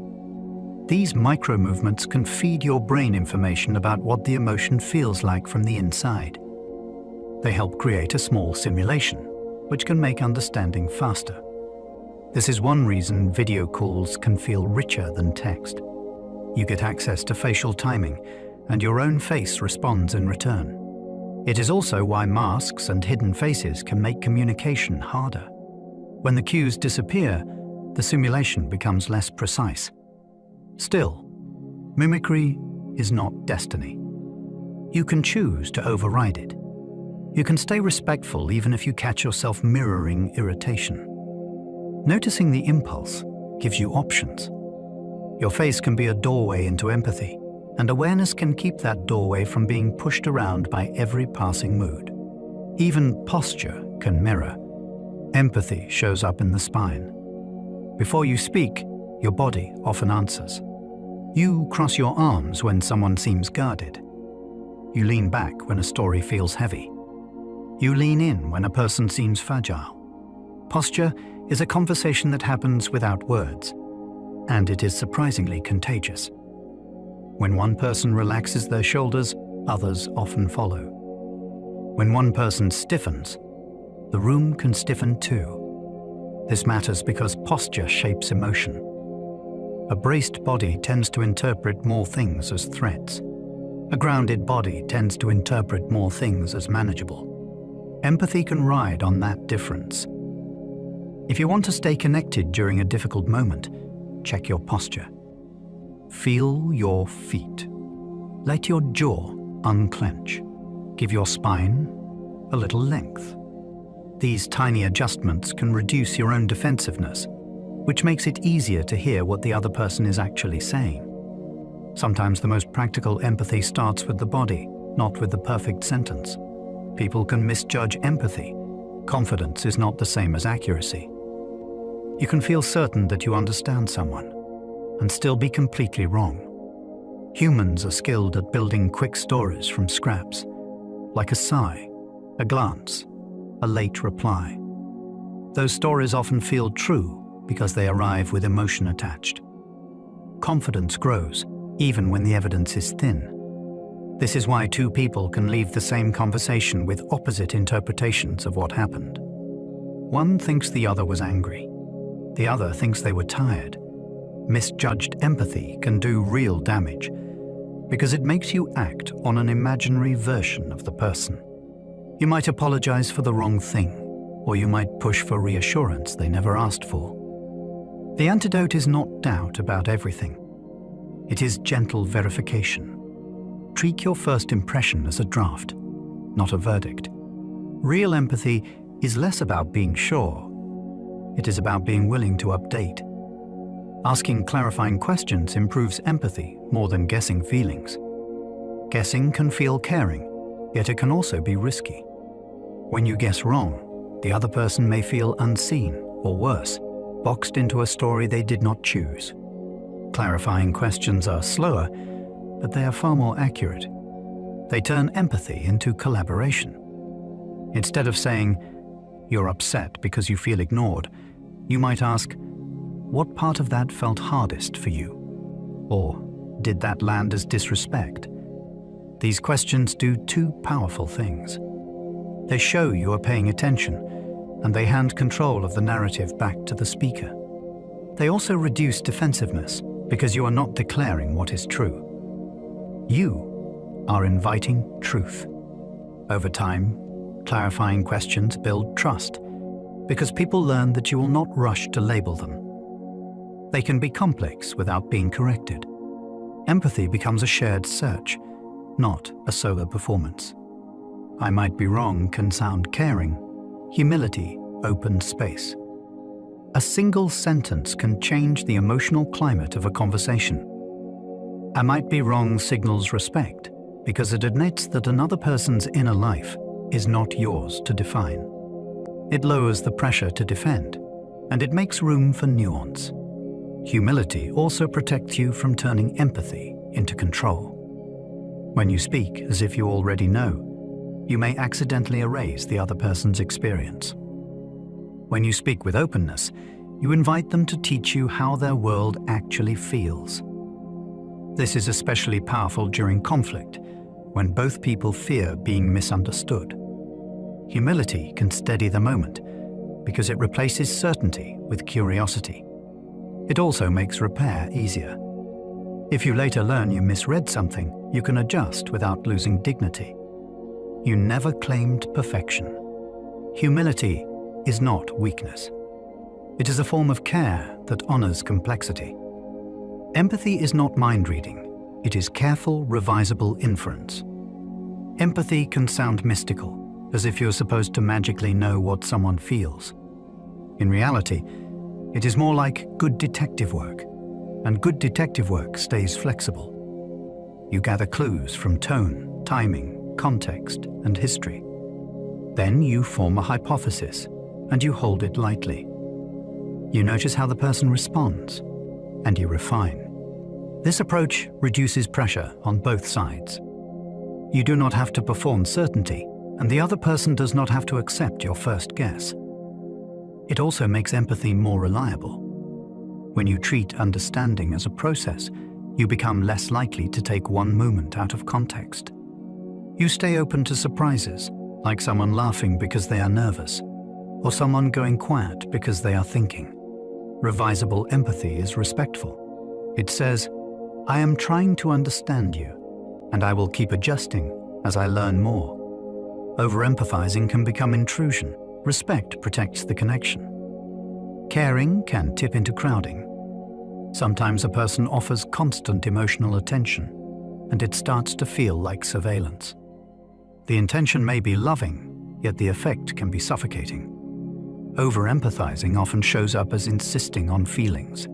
These micro-movements can feed your brain information about what the emotion feels like from the inside. They help create a small simulation, which can make understanding faster. This is one reason video calls can feel richer than text. You get access to facial timing, and your own face responds in return. It is also why masks and hidden faces can make communication harder. When the cues disappear, the simulation becomes less precise. Still, mimicry is not destiny. You can choose to override it. You can stay respectful even if you catch yourself mirroring irritation. Noticing the impulse gives you options. Your face can be a doorway into empathy, and awareness can keep that doorway from being pushed around by every passing mood. Even posture can mirror. Empathy shows up in the spine. Before you speak, your body often answers. You cross your arms when someone seems guarded. You lean back when a story feels heavy. You lean in when a person seems fragile. Posture is a conversation that happens without words, and it is surprisingly contagious. When one person relaxes their shoulders, others often follow. When one person stiffens, the room can stiffen too. This matters because posture shapes emotion. A braced body tends to interpret more things as threats. A grounded body tends to interpret more things as manageable. Empathy can ride on that difference. If you want to stay connected during a difficult moment, check your posture. Feel your feet. Let your jaw unclench. Give your spine a little length. These tiny adjustments can reduce your own defensiveness, which makes it easier to hear what the other person is actually saying. Sometimes the most practical empathy starts with the body, not with the perfect sentence. People can misjudge empathy. Confidence is not the same as accuracy. You can feel certain that you understand someone and still be completely wrong. Humans are skilled at building quick stories from scraps, like a sigh, a glance, a late reply. Those stories often feel true because they arrive with emotion attached. Confidence grows even when the evidence is thin. This is why two people can leave the same conversation with opposite interpretations of what happened. One thinks the other was angry. The other thinks they were tired. Misjudged empathy can do real damage because it makes you act on an imaginary version of the person. You might apologize for the wrong thing, or you might push for reassurance they never asked for. The antidote is not doubt about everything. It is gentle verification. Treat your first impression as a draft, not a verdict. Real empathy is less about being sure. It is about being willing to update. Asking clarifying questions improves empathy more than guessing feelings. Guessing can feel caring, yet it can also be risky. When you guess wrong, the other person may feel unseen, or worse, boxed into a story they did not choose. Clarifying questions are slower, but they are far more accurate. They turn empathy into collaboration. Instead of saying, "You're upset because you feel ignored," you might ask, "What part of that felt hardest for you?" Or, "Did that land as disrespect?" These questions do two powerful things. They show you are paying attention, and they hand control of the narrative back to the speaker. They also reduce defensiveness because you are not declaring what is true. You are inviting truth. Over time, clarifying questions build trust because people learn that you will not rush to label them. They can be complex without being corrected. Empathy becomes a shared search, not a solo performance. "I might be wrong" can sound caring. Humility opens space. A single sentence can change the emotional climate of a conversation. "I might be wrong" signals respect because it admits that another person's inner life is not yours to define. It lowers the pressure to defend, and it makes room for nuance. Humility also protects you from turning empathy into control. When you speak as if you already know, you may accidentally erase the other person's experience. When you speak with openness, you invite them to teach you how their world actually feels. This is especially powerful during conflict, when both people fear being misunderstood. Humility can steady the moment because it replaces certainty with curiosity. It also makes repair easier. If you later learn you misread something, you can adjust without losing dignity. You never claimed perfection. Humility is not weakness. It is a form of care that honors complexity. Empathy is not mind reading. It is careful, revisable inference. Empathy can sound mystical, as if you're supposed to magically know what someone feels. In reality, it is more like good detective work, and good detective work stays flexible. You gather clues from tone, timing, context, and history. Then you form a hypothesis, and you hold it lightly. You notice how the person responds, and you refine. This approach reduces pressure on both sides. You do not have to perform certainty, and the other person does not have to accept your first guess. It also makes empathy more reliable. When you treat understanding as a process, you become less likely to take one moment out of context. You stay open to surprises, like someone laughing because they are nervous, or someone going quiet because they are thinking. Revisable empathy is respectful. It says, "I am trying to understand you, and I will keep adjusting as I learn more." Over-empathizing can become intrusion. Respect protects the connection. Caring can tip into crowding. Sometimes a person offers constant emotional attention, and it starts to feel like surveillance. The intention may be loving, yet the effect can be suffocating. Over-empathizing often shows up as insisting on feelings.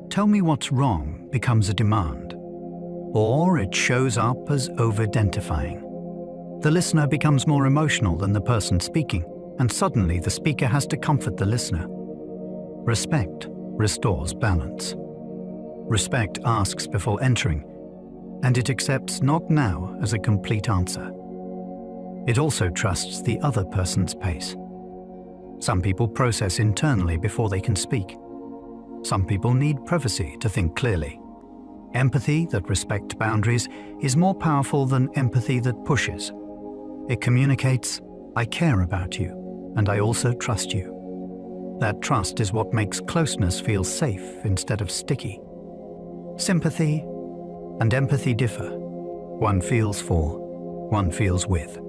"Tell me what's wrong" becomes a demand. Or it shows up as over-identifying. The listener becomes more emotional than the person speaking, and suddenly the speaker has to comfort the listener. Respect restores balance. Respect asks before entering, and it accepts "not now" as a complete answer. It also trusts the other person's pace. Some people process internally before they can speak. Some people need privacy to think clearly. Empathy that respects boundaries is more powerful than empathy that pushes. It communicates, "I care about you, and I also trust you." That trust is what makes closeness feel safe instead of sticky. Sympathy and empathy differ. One feels for, one feels with.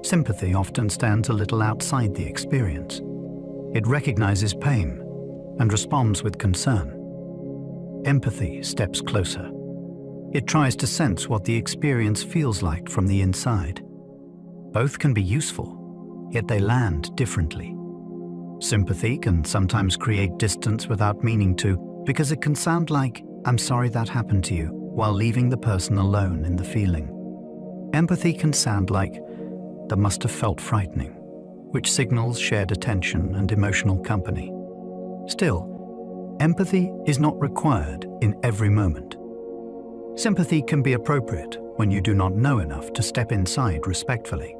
Sympathy often stands a little outside the experience. It recognizes pain and responds with concern. Empathy steps closer. It tries to sense what the experience feels like from the inside. Both can be useful, yet they land differently. Sympathy can sometimes create distance without meaning to, because it can sound like, "I'm sorry that happened to you," while leaving the person alone in the feeling. Empathy can sound like, "That must have felt frightening," which signals shared attention and emotional company. Still, empathy is not required in every moment. Sympathy can be appropriate when you do not know enough to step inside respectfully.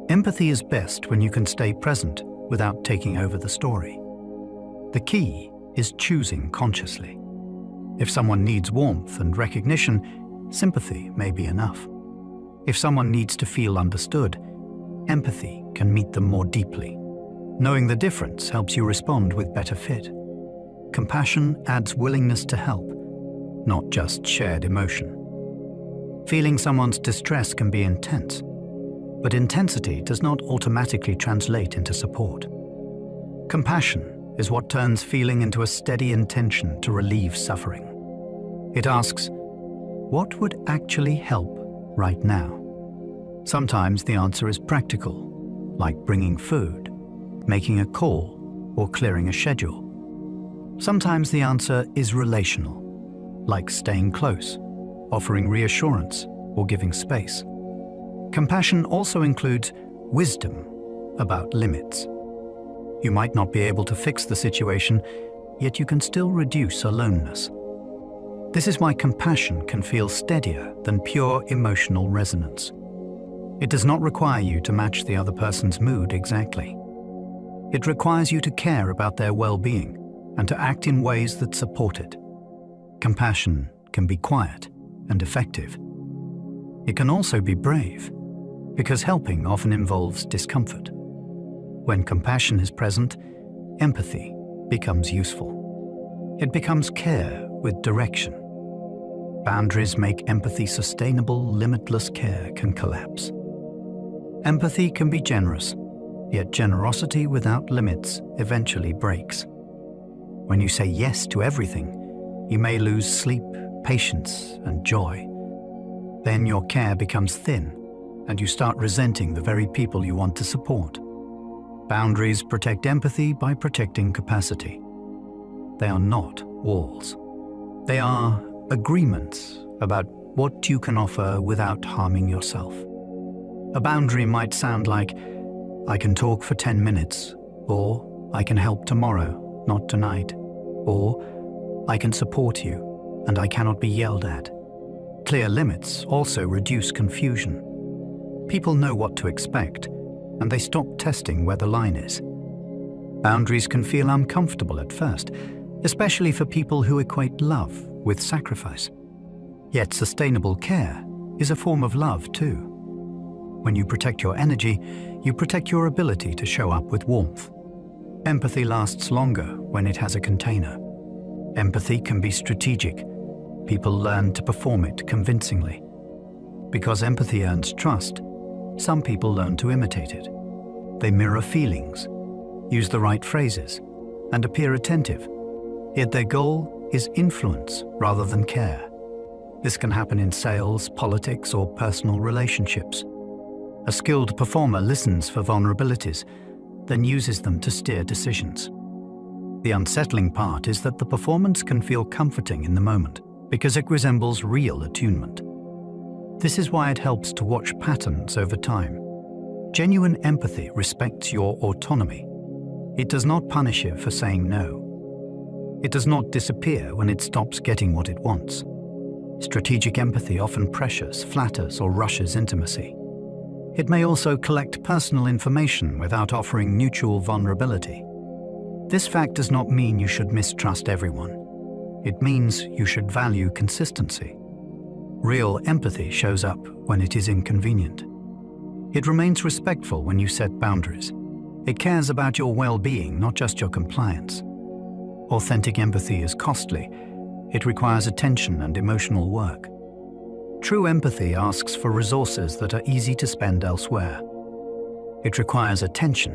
Empathy is best when you can stay present without taking over the story. The key is choosing consciously. If someone needs warmth and recognition, sympathy may be enough. If someone needs to feel understood, empathy can meet them more deeply. Knowing the difference helps you respond with better fit. Compassion adds willingness to help, not just shared emotion. Feeling someone's distress can be intense, but intensity does not automatically translate into support. Compassion is what turns feeling into a steady intention to relieve suffering. It asks, what would actually help right now? Sometimes the answer is practical, like bringing food, making a call, or clearing a schedule. Sometimes the answer is relational, like staying close, offering reassurance, or giving space. Compassion also includes wisdom about limits. You might not be able to fix the situation, yet you can still reduce aloneness. This is why compassion can feel steadier than pure emotional resonance. It does not require you to match the other person's mood exactly. It requires you to care about their well-being and to act in ways that support it. Compassion can be quiet and effective. It can also be brave, because helping often involves discomfort. When compassion is present, empathy becomes useful. It becomes care with direction. Boundaries make empathy sustainable. Limitless care can collapse. Empathy can be generous, yet generosity without limits eventually breaks. When you say yes to everything, you may lose sleep, patience, and joy. Then your care becomes thin, and you start resenting the very people you want to support. Boundaries protect empathy by protecting capacity. They are not walls. They are agreements about what you can offer without harming yourself. A boundary might sound like, "I can talk for 10 minutes," or "I can help tomorrow, not tonight," or "I can support you, and I cannot be yelled at." Clear limits also reduce confusion. People know what to expect, and they stop testing where the line is. Boundaries can feel uncomfortable at first, especially for people who equate love with sacrifice. Yet sustainable care is a form of love too. When you protect your energy, you protect your ability to show up with warmth. Empathy lasts longer when it has a container. Empathy can be strategic. People learn to perform it convincingly. Because empathy earns trust, some people learn to imitate it. They mirror feelings, use the right phrases, and appear attentive. Yet their goal is influence rather than care. This can happen in sales, politics, or personal relationships. A skilled performer listens for vulnerabilities, then uses them to steer decisions. The unsettling part is that the performance can feel comforting in the moment because it resembles real attunement. This is why it helps to watch patterns over time. Genuine empathy respects your autonomy. It does not punish you for saying no. It does not disappear when it stops getting what it wants. Strategic empathy often pressures, flatters, or rushes intimacy. It may also collect personal information without offering mutual vulnerability. This fact does not mean you should mistrust everyone. It means you should value consistency. Real empathy shows up when it is inconvenient. It remains respectful when you set boundaries. It cares about your well-being, not just your compliance. Authentic empathy is costly. It requires attention and emotional work. True empathy asks for resources that are easy to spend elsewhere. It requires attention,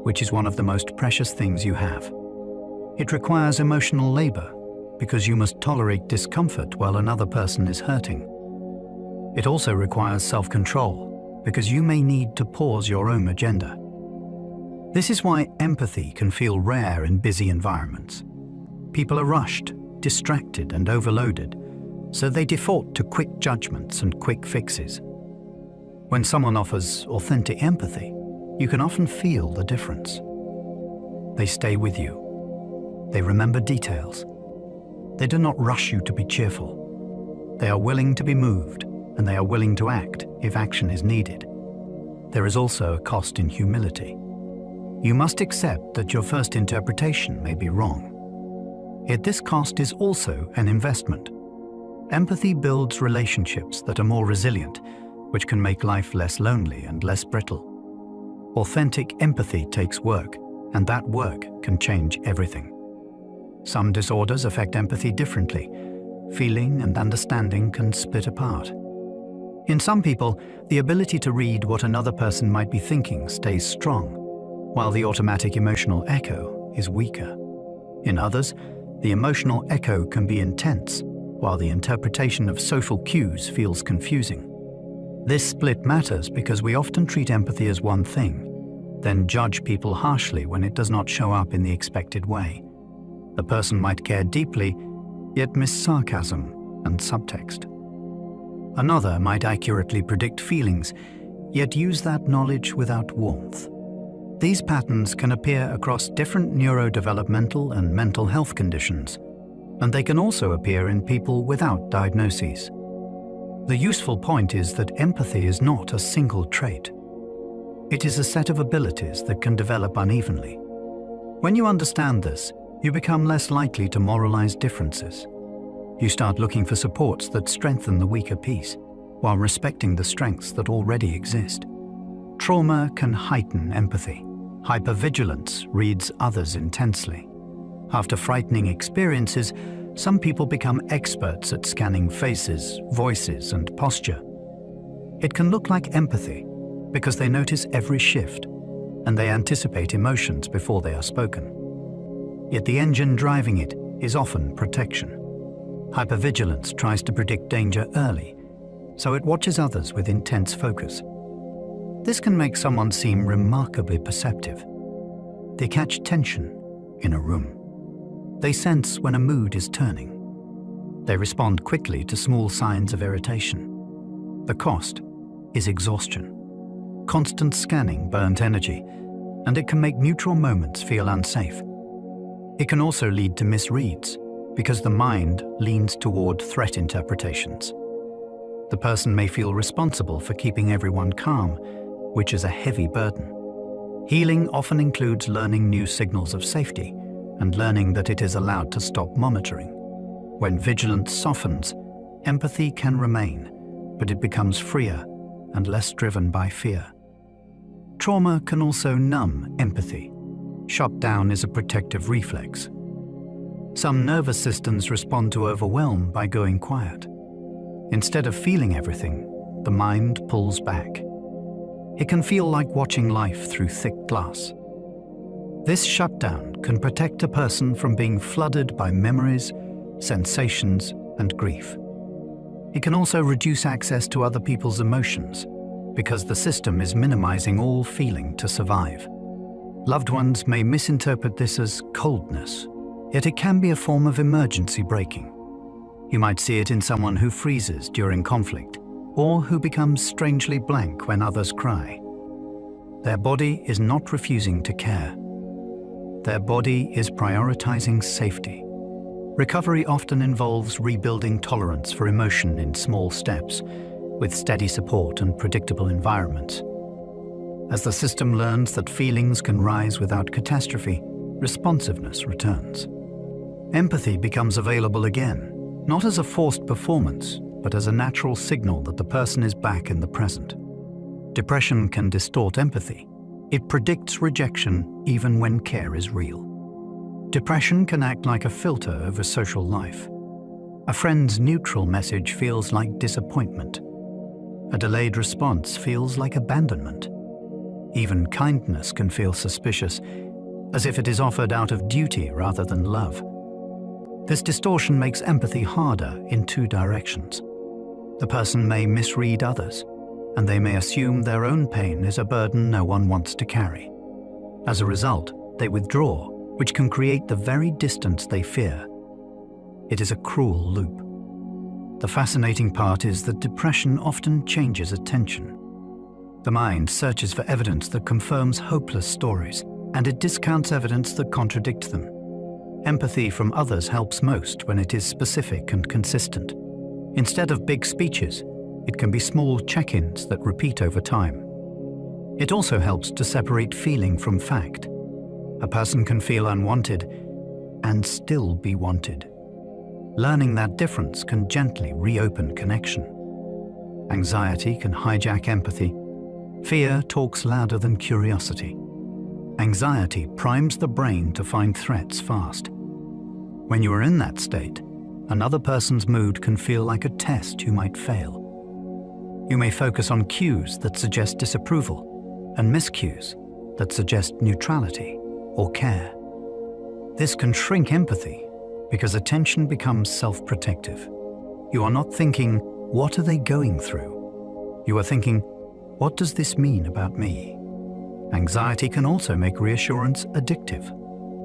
which is one of the most precious things you have. It requires emotional labor, because you must tolerate discomfort while another person is hurting. It also requires self-control, because you may need to pause your own agenda. This is why empathy can feel rare in busy environments. People are rushed, distracted, and overloaded, so they default to quick judgments and quick fixes. When someone offers authentic empathy, you can often feel the difference. They stay with you. They remember details. They do not rush you to be cheerful. They are willing to be moved, and they are willing to act if action is needed. There is also a cost in humility. You must accept that your first interpretation may be wrong. Yet this cost is also an investment. Empathy builds relationships that are more resilient, which can make life less lonely and less brittle. Authentic empathy takes work, and that work can change everything. Some disorders affect empathy differently. Feeling and understanding can split apart. In some people, the ability to read what another person might be thinking stays strong, while the automatic emotional echo is weaker. In others, the emotional echo can be intense, while the interpretation of social cues feels confusing. This split matters because we often treat empathy as one thing, then judge people harshly when it does not show up in the expected way. The person might care deeply, yet miss sarcasm and subtext. Another might accurately predict feelings, yet use that knowledge without warmth. These patterns can appear across different neurodevelopmental and mental health conditions, and they can also appear in people without diagnoses. The useful point is that empathy is not a single trait. It is a set of abilities that can develop unevenly. When you understand this, you become less likely to moralize differences. You start looking for supports that strengthen the weaker piece, while respecting the strengths that already exist. Trauma can heighten empathy. Hypervigilance reads others intensely. After frightening experiences, some people become experts at scanning faces, voices, and posture. It can look like empathy because they notice every shift, and they anticipate emotions before they are spoken. Yet the engine driving it is often protection. Hypervigilance tries to predict danger early, so it watches others with intense focus. This can make someone seem remarkably perceptive. They catch tension in a room. They sense when a mood is turning. They respond quickly to small signs of irritation. The cost is exhaustion. Constant scanning burns energy, and it can make neutral moments feel unsafe. It can also lead to misreads, because the mind leans toward threat interpretations. The person may feel responsible for keeping everyone calm, which is a heavy burden. Healing often includes learning new signals of safety and learning that it is allowed to stop monitoring. When vigilance softens, empathy can remain, but it becomes freer and less driven by fear. Trauma can also numb empathy. Shutdown is a protective reflex. Some nervous systems respond to overwhelm by going quiet. Instead of feeling everything, the mind pulls back. It can feel like watching life through thick glass. This shutdown can protect a person from being flooded by memories, sensations, and grief. It can also reduce access to other people's emotions, because the system is minimizing all feeling to survive. Loved ones may misinterpret this as coldness, yet it can be a form of emergency braking. You might see it in someone who freezes during conflict, or who becomes strangely blank when others cry. Their body is not refusing to care. Their body is prioritizing safety. Recovery often involves rebuilding tolerance for emotion in small steps, with steady support and predictable environments. As the system learns that feelings can rise without catastrophe, responsiveness returns. Empathy becomes available again, not as a forced performance, but as a natural signal that the person is back in the present. Depression can distort empathy. It predicts rejection even when care is real. Depression can act like a filter over social life. A friend's neutral message feels like disappointment. A delayed response feels like abandonment. Even kindness can feel suspicious, as if it is offered out of duty rather than love. This distortion makes empathy harder in two directions. The person may misread others, and they may assume their own pain is a burden no one wants to carry. As a result, they withdraw which can create the very distance they fear. It is a cruel loop. The fascinating part is that depression often changes attention. The mind searches for evidence that confirms hopeless stories, and it discounts evidence that contradicts them. Empathy from others helps most when it is specific and consistent. Instead of big speeches, it can be small check-ins that repeat over time. It also helps to separate feeling from fact. A person can feel unwanted and still be wanted. Learning that difference can gently reopen connection. Anxiety can hijack empathy. Fear talks louder than curiosity. Anxiety primes the brain to find threats fast. When you are in that state, another person's mood can feel like a test you might fail. You may focus on cues that suggest disapproval and miscues that suggest neutrality or care. This can shrink empathy because attention becomes self-protective. You are not thinking, what are they going through? You are thinking, what does this mean about me? Anxiety can also make reassurance addictive.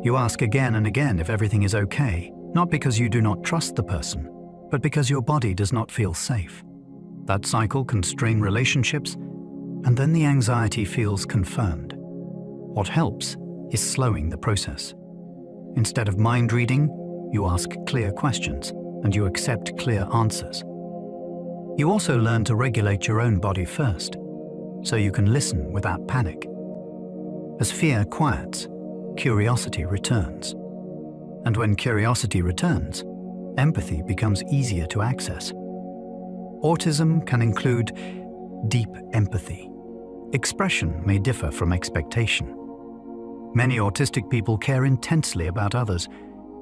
You ask again and again if everything is okay, not because you do not trust the person, but because your body does not feel safe. That cycle can strain relationships, and then the anxiety feels confirmed. What helps is slowing the process. Instead of mind reading, you ask clear questions, and you accept clear answers. You also learn to regulate your own body first, so you can listen without panic. As fear quiets, curiosity returns. And when curiosity returns, empathy becomes easier to access. Autism can include deep empathy. Expression may differ from expectation. Many autistic people care intensely about others,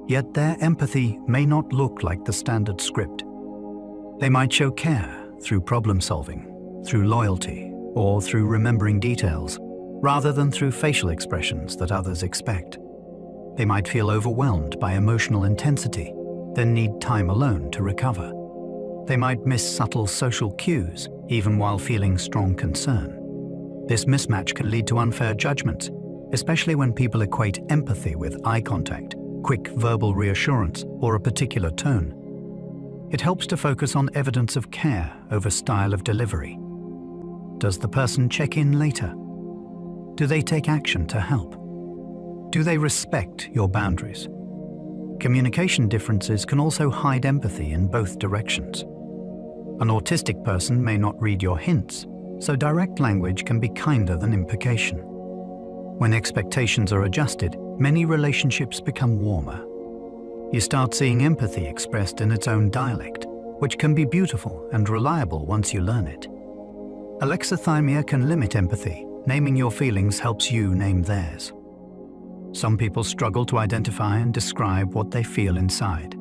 yet their empathy may not look like the standard script. They might show care through problem solving, through loyalty, or through remembering details, rather than through facial expressions that others expect. They might feel overwhelmed by emotional intensity, then need time alone to recover. They might miss subtle social cues, even while feeling strong concern. This mismatch can lead to unfair judgments, especially when people equate empathy with eye contact, quick verbal reassurance, or a particular tone. It helps to focus on evidence of care over style of delivery. Does the person check in later? Do they take action to help? Do they respect your boundaries? Communication differences can also hide empathy in both directions. An autistic person may not read your hints, so direct language can be kinder than implication. When expectations are adjusted, many relationships become warmer. You start seeing empathy expressed in its own dialect, which can be beautiful and reliable once you learn it. Alexithymia can limit empathy. Naming your feelings helps you name theirs. Some people struggle to identify and describe what they feel inside.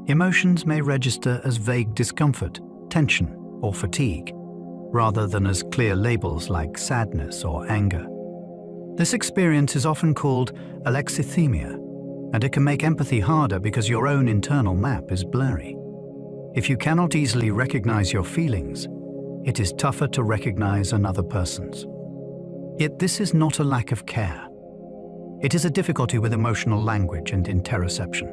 Emotions may register as vague discomfort, tension, or fatigue, rather than as clear labels like sadness or anger. This experience is often called alexithymia, and it can make empathy harder because your own internal map is blurry. If you cannot easily recognize your feelings, it is tougher to recognize another person's. Yet this is not a lack of care. It is a difficulty with emotional language and interoception.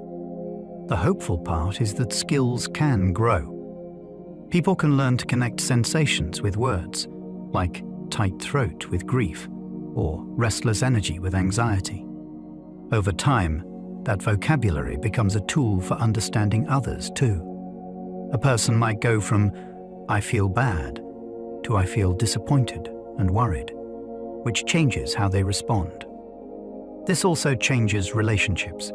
The hopeful part is that skills can grow. People can learn to connect sensations with words, like tight throat with grief, or restless energy with anxiety. Over time, that vocabulary becomes a tool for understanding others too. A person might go from "I feel bad" to "I feel disappointed and worried," which changes how they respond. This also changes relationships.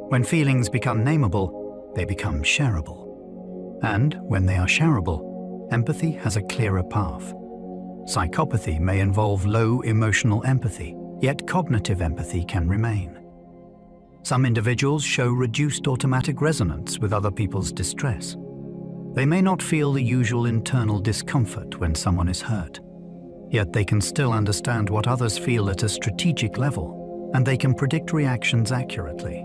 When feelings become nameable, they become shareable. And when they are shareable, empathy has a clearer path. Psychopathy may involve low emotional empathy, yet cognitive empathy can remain. Some individuals show reduced automatic resonance with other people's distress. They may not feel the usual internal discomfort when someone is hurt. Yet they can still understand what others feel at a strategic level, and they can predict reactions accurately.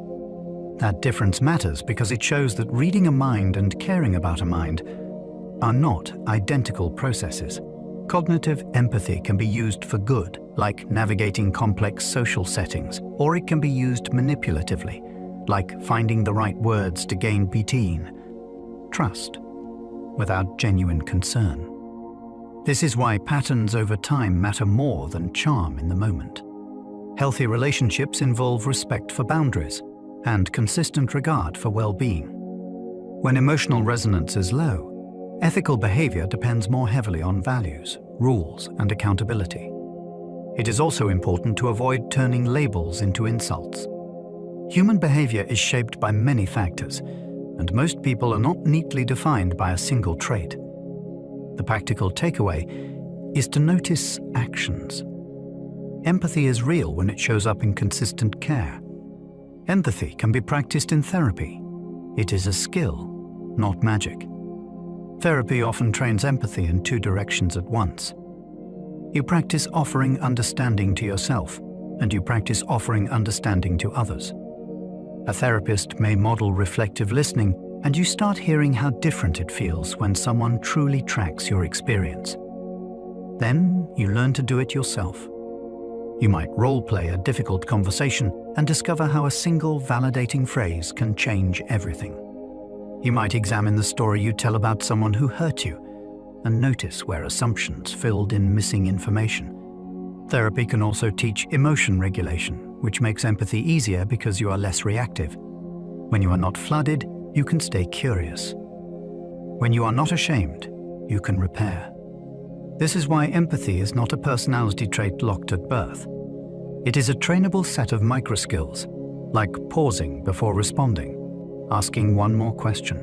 That difference matters because it shows that reading a mind and caring about a mind are not identical processes. Cognitive empathy can be used for good like navigating complex social settings, or it can be used manipulatively, like finding the right words to gain between trust without genuine concern. This is why patterns over time matter more than charm in the moment. Healthy relationships involve respect for boundaries and consistent regard for well-being. When emotional resonance is low, ethical behavior depends more heavily on values, rules, and accountability. It is also important to avoid turning labels into insults. Human behavior is shaped by many factors, and most people are not neatly defined by a single trait. The practical takeaway is to notice actions. Empathy is real when it shows up in consistent care. Empathy can be practiced in therapy. It is a skill, not magic. Therapy often trains empathy in two directions at once. You practice offering understanding to yourself, and you practice offering understanding to others. A therapist may model reflective listening, and you start hearing how different it feels when someone truly tracks your experience. Then you learn to do it yourself. You might role-play a difficult conversation and discover how a single validating phrase can change everything. You might examine the story you tell about someone who hurt you and notice where assumptions filled in missing information. Therapy can also teach emotion regulation, which makes empathy easier because you are less reactive. When you are not flooded, you can stay curious. When you are not ashamed, you can repair. This is why empathy is not a personality trait locked at birth. It is a trainable set of microskills, like pausing before responding, asking one more question,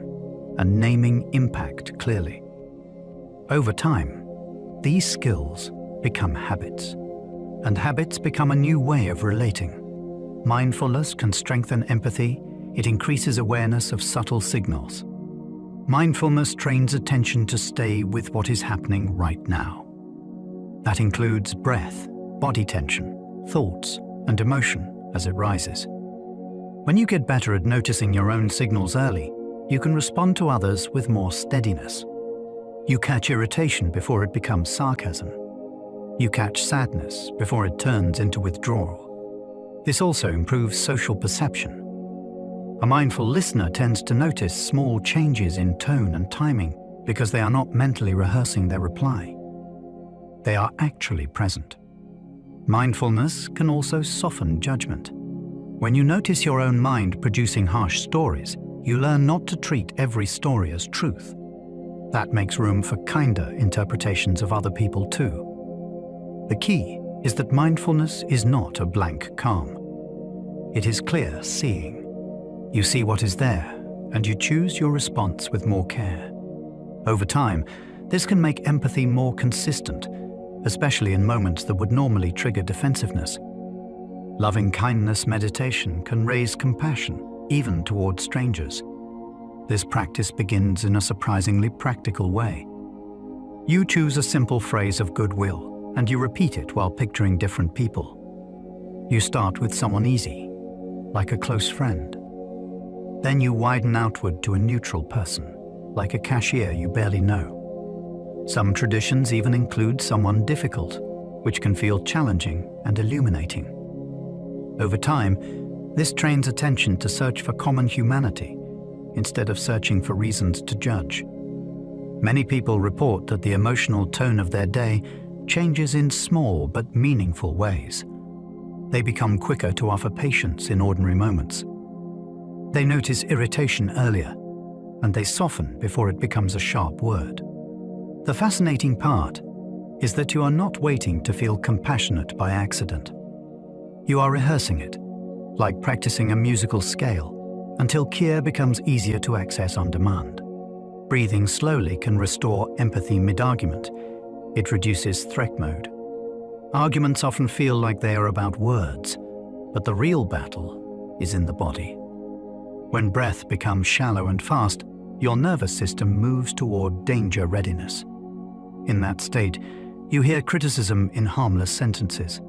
and naming impact clearly. Over time, these skills become habits, and habits become a new way of relating. Mindfulness can strengthen empathy. It increases awareness of subtle signals. Mindfulness trains attention to stay with what is happening right now. That includes breath, body tension, thoughts, and emotion as it rises. When you get better at noticing your own signals early, you can respond to others with more steadiness. You catch irritation before it becomes sarcasm. You catch sadness before it turns into withdrawal. This also improves social perception. A mindful listener tends to notice small changes in tone and timing because they are not mentally rehearsing their reply. They are actually present. Mindfulness can also soften judgment. When you notice your own mind producing harsh stories, you learn not to treat every story as truth. That makes room for kinder interpretations of other people too. The key is that mindfulness is not a blank calm. It is clear seeing. You see what is there, and you choose your response with more care. Over time, this can make empathy more consistent, especially in moments that would normally trigger defensiveness. Loving kindness meditation can raise compassion, even towards strangers. This practice begins in a surprisingly practical way. You choose a simple phrase of goodwill, and you repeat it while picturing different people. You start with someone easy, like a close friend. Then you widen outward to a neutral person, like a cashier you barely know. Some traditions even include someone difficult, which can feel challenging and illuminating. Over time, this trains attention to search for common humanity instead of searching for reasons to judge. Many people report that the emotional tone of their day changes in small but meaningful ways. They become quicker to offer patience in ordinary moments. They notice irritation earlier, and they soften before it becomes a sharp word. The fascinating part is that you are not waiting to feel compassionate by accident. You are rehearsing it, like practicing a musical scale, until care becomes easier to access on demand. Breathing slowly can restore empathy mid-argument. It reduces threat mode. Arguments often feel like they are about words, but the real battle is in the body. When breath becomes shallow and fast, your nervous system moves toward danger readiness. In that state, you hear criticism in harmless sentences,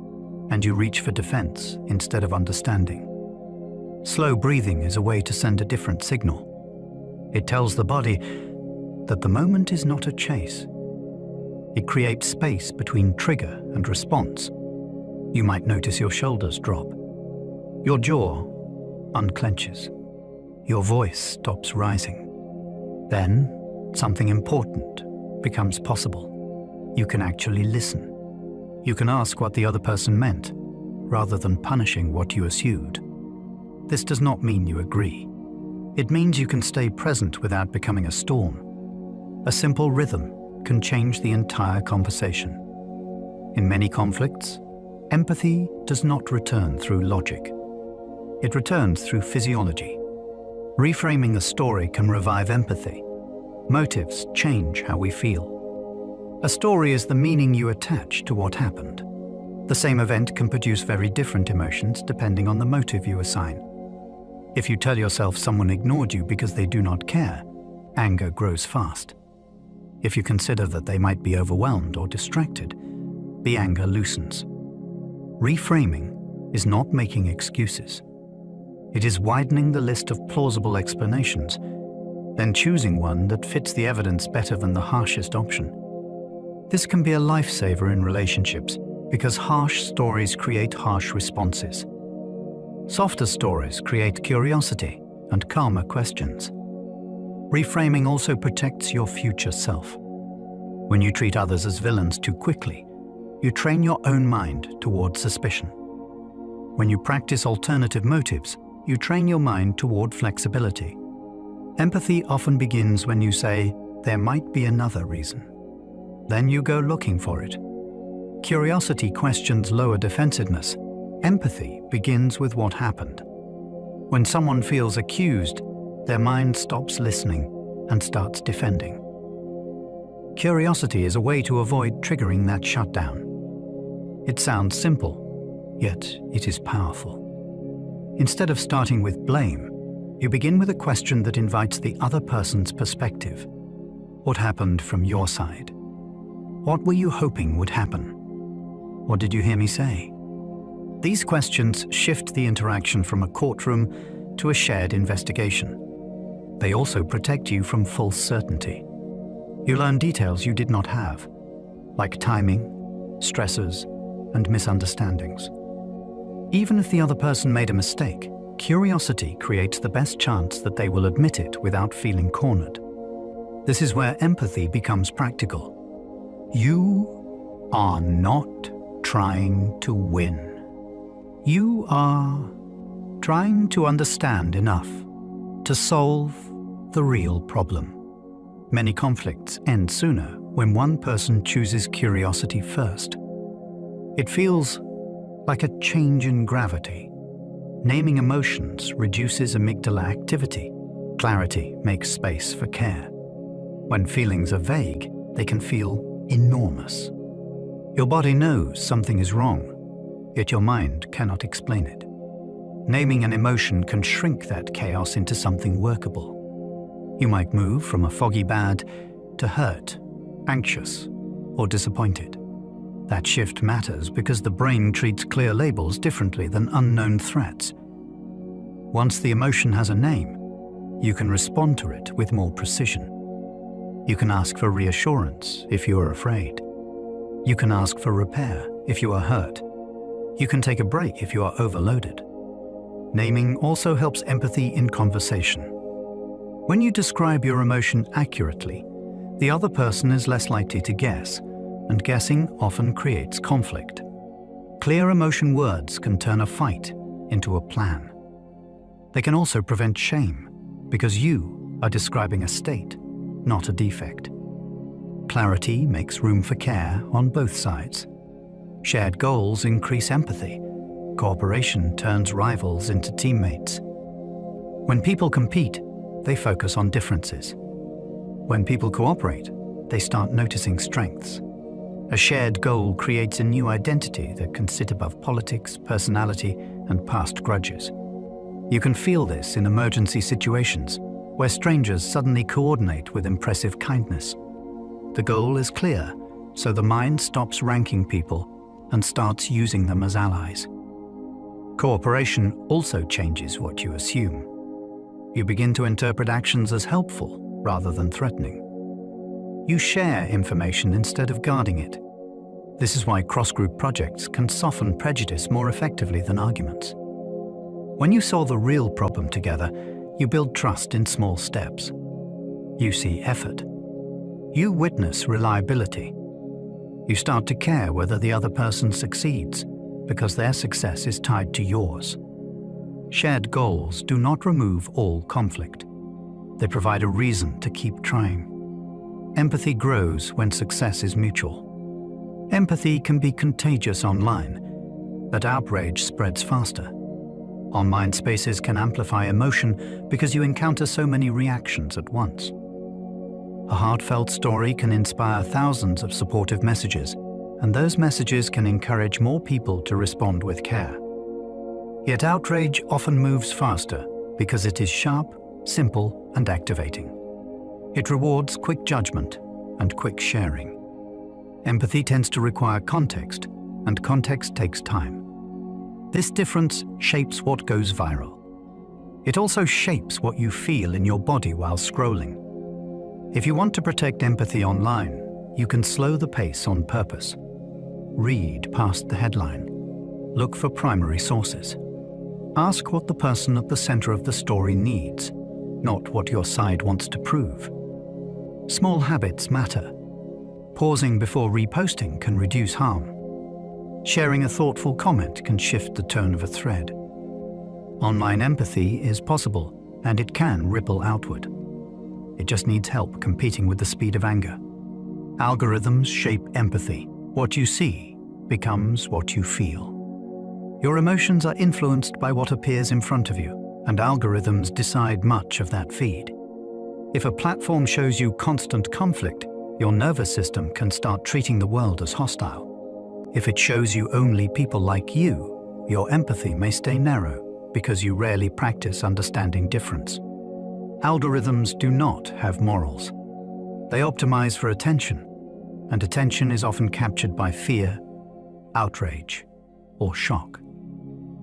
and you reach for defense instead of understanding. Slow breathing is a way to send a different signal. It tells the body that the moment is not a chase. It creates space between trigger and response. You might notice your shoulders drop. Your jaw unclenches. Your voice stops rising. Then, something important becomes possible. You can actually listen. You can ask what the other person meant, rather than punishing what you assumed. This does not mean you agree. It means you can stay present without becoming a storm. A simple rhythm can change the entire conversation. In many conflicts, empathy does not return through logic. It returns through physiology. Reframing a story can revive empathy. Motives change how we feel. A story is the meaning you attach to what happened. The same event can produce very different emotions depending on the motive you assign. If you tell yourself someone ignored you because they do not care, anger grows fast. If you consider that they might be overwhelmed or distracted, the anger loosens. Reframing is not making excuses. It is widening the list of plausible explanations, then choosing one that fits the evidence better than the harshest option. This can be a lifesaver in relationships because harsh stories create harsh responses. Softer stories create curiosity and calmer questions. Reframing also protects your future self. When you treat others as villains too quickly, you train your own mind toward suspicion. When you practice alternative motives, you train your mind toward flexibility. Empathy often begins when you say, "There might be another reason." Then you go looking for it. Curiosity questions lower defensiveness. Empathy begins with what happened. When someone feels accused, their mind stops listening and starts defending. Curiosity is a way to avoid triggering that shutdown. It sounds simple, yet it is powerful. Instead of starting with blame, you begin with a question that invites the other person's perspective. What happened from your side? What were you hoping would happen? What did you hear me say? These questions shift the interaction from a courtroom to a shared investigation. They also protect you from false certainty. You learn details you did not have, like timing, stressors, and misunderstandings. Even if the other person made a mistake, curiosity creates the best chance that they will admit it without feeling cornered. This is where empathy becomes practical. You are not trying to win. You are trying to understand enough to solve the real problem. Many conflicts end sooner when one person chooses curiosity first. It feels like a change in gravity. Naming emotions reduces amygdala activity. Clarity makes space for care. When feelings are vague, they can feel enormous. Your body knows something is wrong, yet your mind cannot explain it. Naming an emotion can shrink that chaos into something workable. You might move from a foggy bad to hurt, anxious, or disappointed. That shift matters because the brain treats clear labels differently than unknown threats. Once the emotion has a name, you can respond to it with more precision. You can ask for reassurance if you are afraid. You can ask for repair if you are hurt. You can take a break if you are overloaded. Naming also helps empathy in conversation. When you describe your emotion accurately, the other person is less likely to guess, and guessing often creates conflict. Clear emotion words can turn a fight into a plan. They can also prevent shame, because you are describing a state, not a defect. Clarity makes room for care on both sides. Shared goals increase empathy. Cooperation turns rivals into teammates. When people compete, they focus on differences. When people cooperate, they start noticing strengths. A shared goal creates a new identity that can sit above politics, personality, and past grudges. You can feel this in emergency situations, where strangers suddenly coordinate with impressive kindness. The goal is clear, so the mind stops ranking people and starts using them as allies. Cooperation also changes what you assume. You begin to interpret actions as helpful rather than threatening. You share information instead of guarding it. This is why cross-group projects can soften prejudice more effectively than arguments. When you solve a real problem together, you build trust in small steps. You see effort. You witness reliability. You start to care whether the other person succeeds, because their success is tied to yours. Shared goals do not remove all conflict. They provide a reason to keep trying. Empathy grows when success is mutual. Empathy can be contagious online, but outrage spreads faster. Online spaces can amplify emotion because you encounter so many reactions at once. A heartfelt story can inspire thousands of supportive messages, and those messages can encourage more people to respond with care. Yet outrage often moves faster because it is sharp, simple, and activating. It rewards quick judgment and quick sharing. Empathy tends to require context, and context takes time. This difference shapes what goes viral. It also shapes what you feel in your body while scrolling. If you want to protect empathy online, you can slow the pace on purpose. Read past the headline. Look for primary sources. Ask what the person at the center of the story needs, not what your side wants to prove. Small habits matter. Pausing before reposting can reduce harm. Sharing a thoughtful comment can shift the tone of a thread. Online empathy is possible, and it can ripple outward. It just needs help competing with the speed of anger. Algorithms shape empathy. What you see becomes what you feel. Your emotions are influenced by what appears in front of you, and algorithms decide much of that feed. If a platform shows you constant conflict, your nervous system can start treating the world as hostile. If it shows you only people like you, your empathy may stay narrow because you rarely practice understanding difference. Algorithms do not have morals. They optimize for attention, and attention is often captured by fear, outrage, or shock.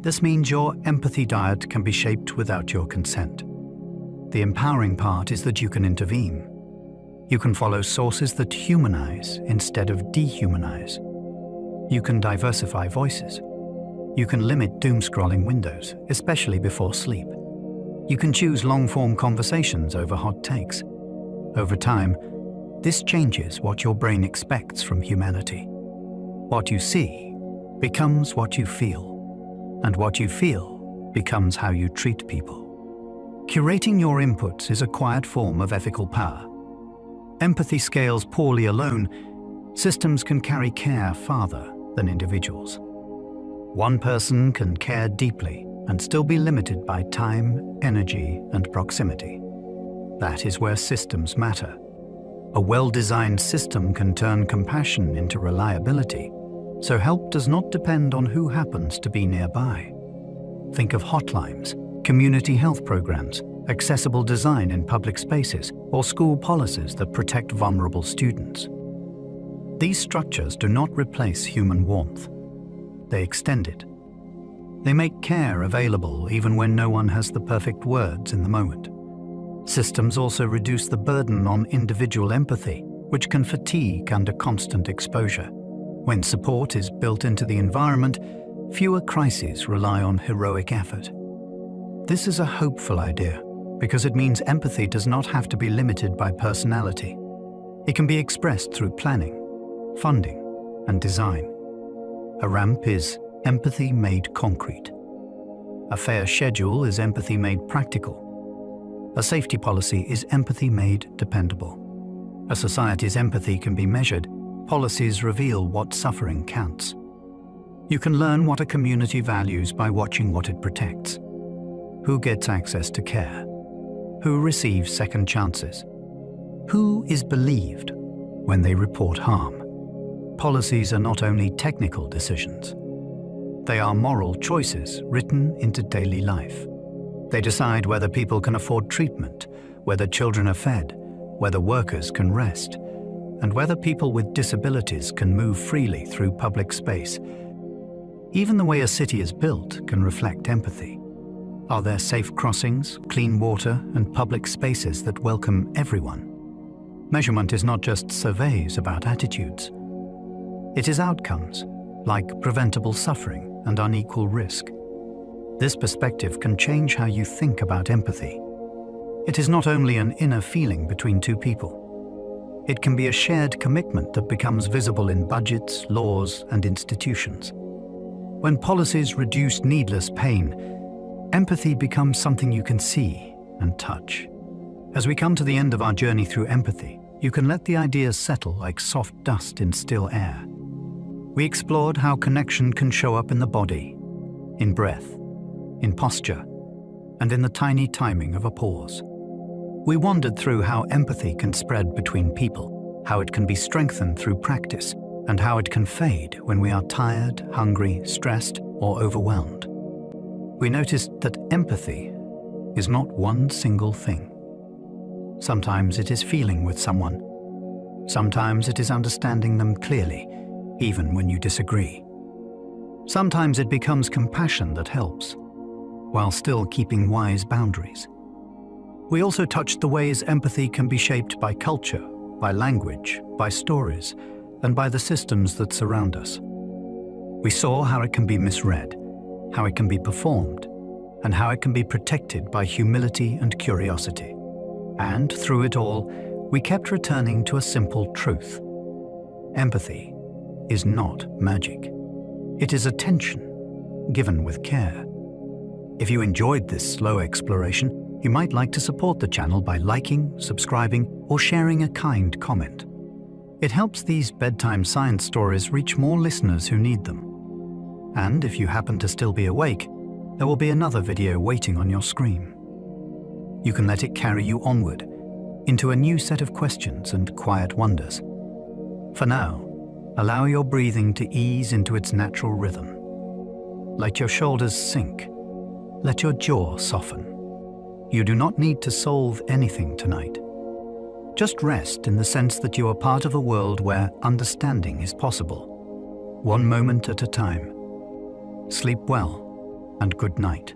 This means your empathy diet can be shaped without your consent. The empowering part is that you can intervene. You can follow sources that humanize instead of dehumanize. You can diversify voices. You can limit doom-scrolling windows, especially before sleep. You can choose long-form conversations over hot takes. Over time, this changes what your brain expects from humanity. What you see becomes what you feel, and what you feel becomes how you treat people. Curating your inputs is a quiet form of ethical power. Empathy scales poorly alone. Systems can carry care farther than individuals. One person can care deeply and still be limited by time, energy, and proximity. That is where systems matter. A well-designed system can turn compassion into reliability, so help does not depend on who happens to be nearby. Think of hotlines, community health programs, accessible design in public spaces, or school policies that protect vulnerable students. These structures do not replace human warmth. They extend it. They make care available even when no one has the perfect words in the moment. Systems also reduce the burden on individual empathy, which can fatigue under constant exposure. When support is built into the environment, fewer crises rely on heroic effort. This is a hopeful idea because it means empathy does not have to be limited by personality. It can be expressed through planning, funding, and design. A ramp is empathy made concrete. A fair schedule is empathy made practical. A safety policy is empathy made dependable. A society's empathy can be measured. Policies reveal what suffering counts. You can learn what a community values by watching what it protects. Who gets access to care? Who receives second chances? Who is believed when they report harm? Policies are not only technical decisions. They are moral choices written into daily life. They decide whether people can afford treatment, whether children are fed, whether workers can rest, and whether people with disabilities can move freely through public space. Even the way a city is built can reflect empathy. Are there safe crossings, clean water, and public spaces that welcome everyone? Measurement is not just surveys about attitudes. It is outcomes, like preventable suffering and unequal risk. This perspective can change how you think about empathy. It is not only an inner feeling between two people. It can be a shared commitment that becomes visible in budgets, laws, and institutions. When policies reduce needless pain, empathy becomes something you can see and touch. As we come to the end of our journey through empathy, you can let the ideas settle like soft dust in still air. We explored how connection can show up in the body, in breath, in posture, and in the tiny timing of a pause. We wandered through how empathy can spread between people, how it can be strengthened through practice, and how it can fade when we are tired, hungry, stressed, or overwhelmed. We noticed that empathy is not one single thing. Sometimes it is feeling with someone. Sometimes it is understanding them clearly, even when you disagree. Sometimes it becomes compassion that helps, while still keeping wise boundaries. We also touched the ways empathy can be shaped by culture, by language, by stories, and by the systems that surround us. We saw how it can be misread, how it can be performed, and how it can be protected by humility and curiosity. And through it all, we kept returning to a simple truth. Empathy is not magic. It is attention, given with care. If you enjoyed this slow exploration, you might like to support the channel by liking, subscribing, or sharing a kind comment. It helps these bedtime science stories reach more listeners who need them. And if you happen to still be awake, there will be another video waiting on your screen. You can let it carry you onward, into a new set of questions and quiet wonders. For now, allow your breathing to ease into its natural rhythm. Let your shoulders sink. Let your jaw soften. You do not need to solve anything tonight. Just rest in the sense that you are part of a world where understanding is possible, one moment at a time. Sleep well, and good night.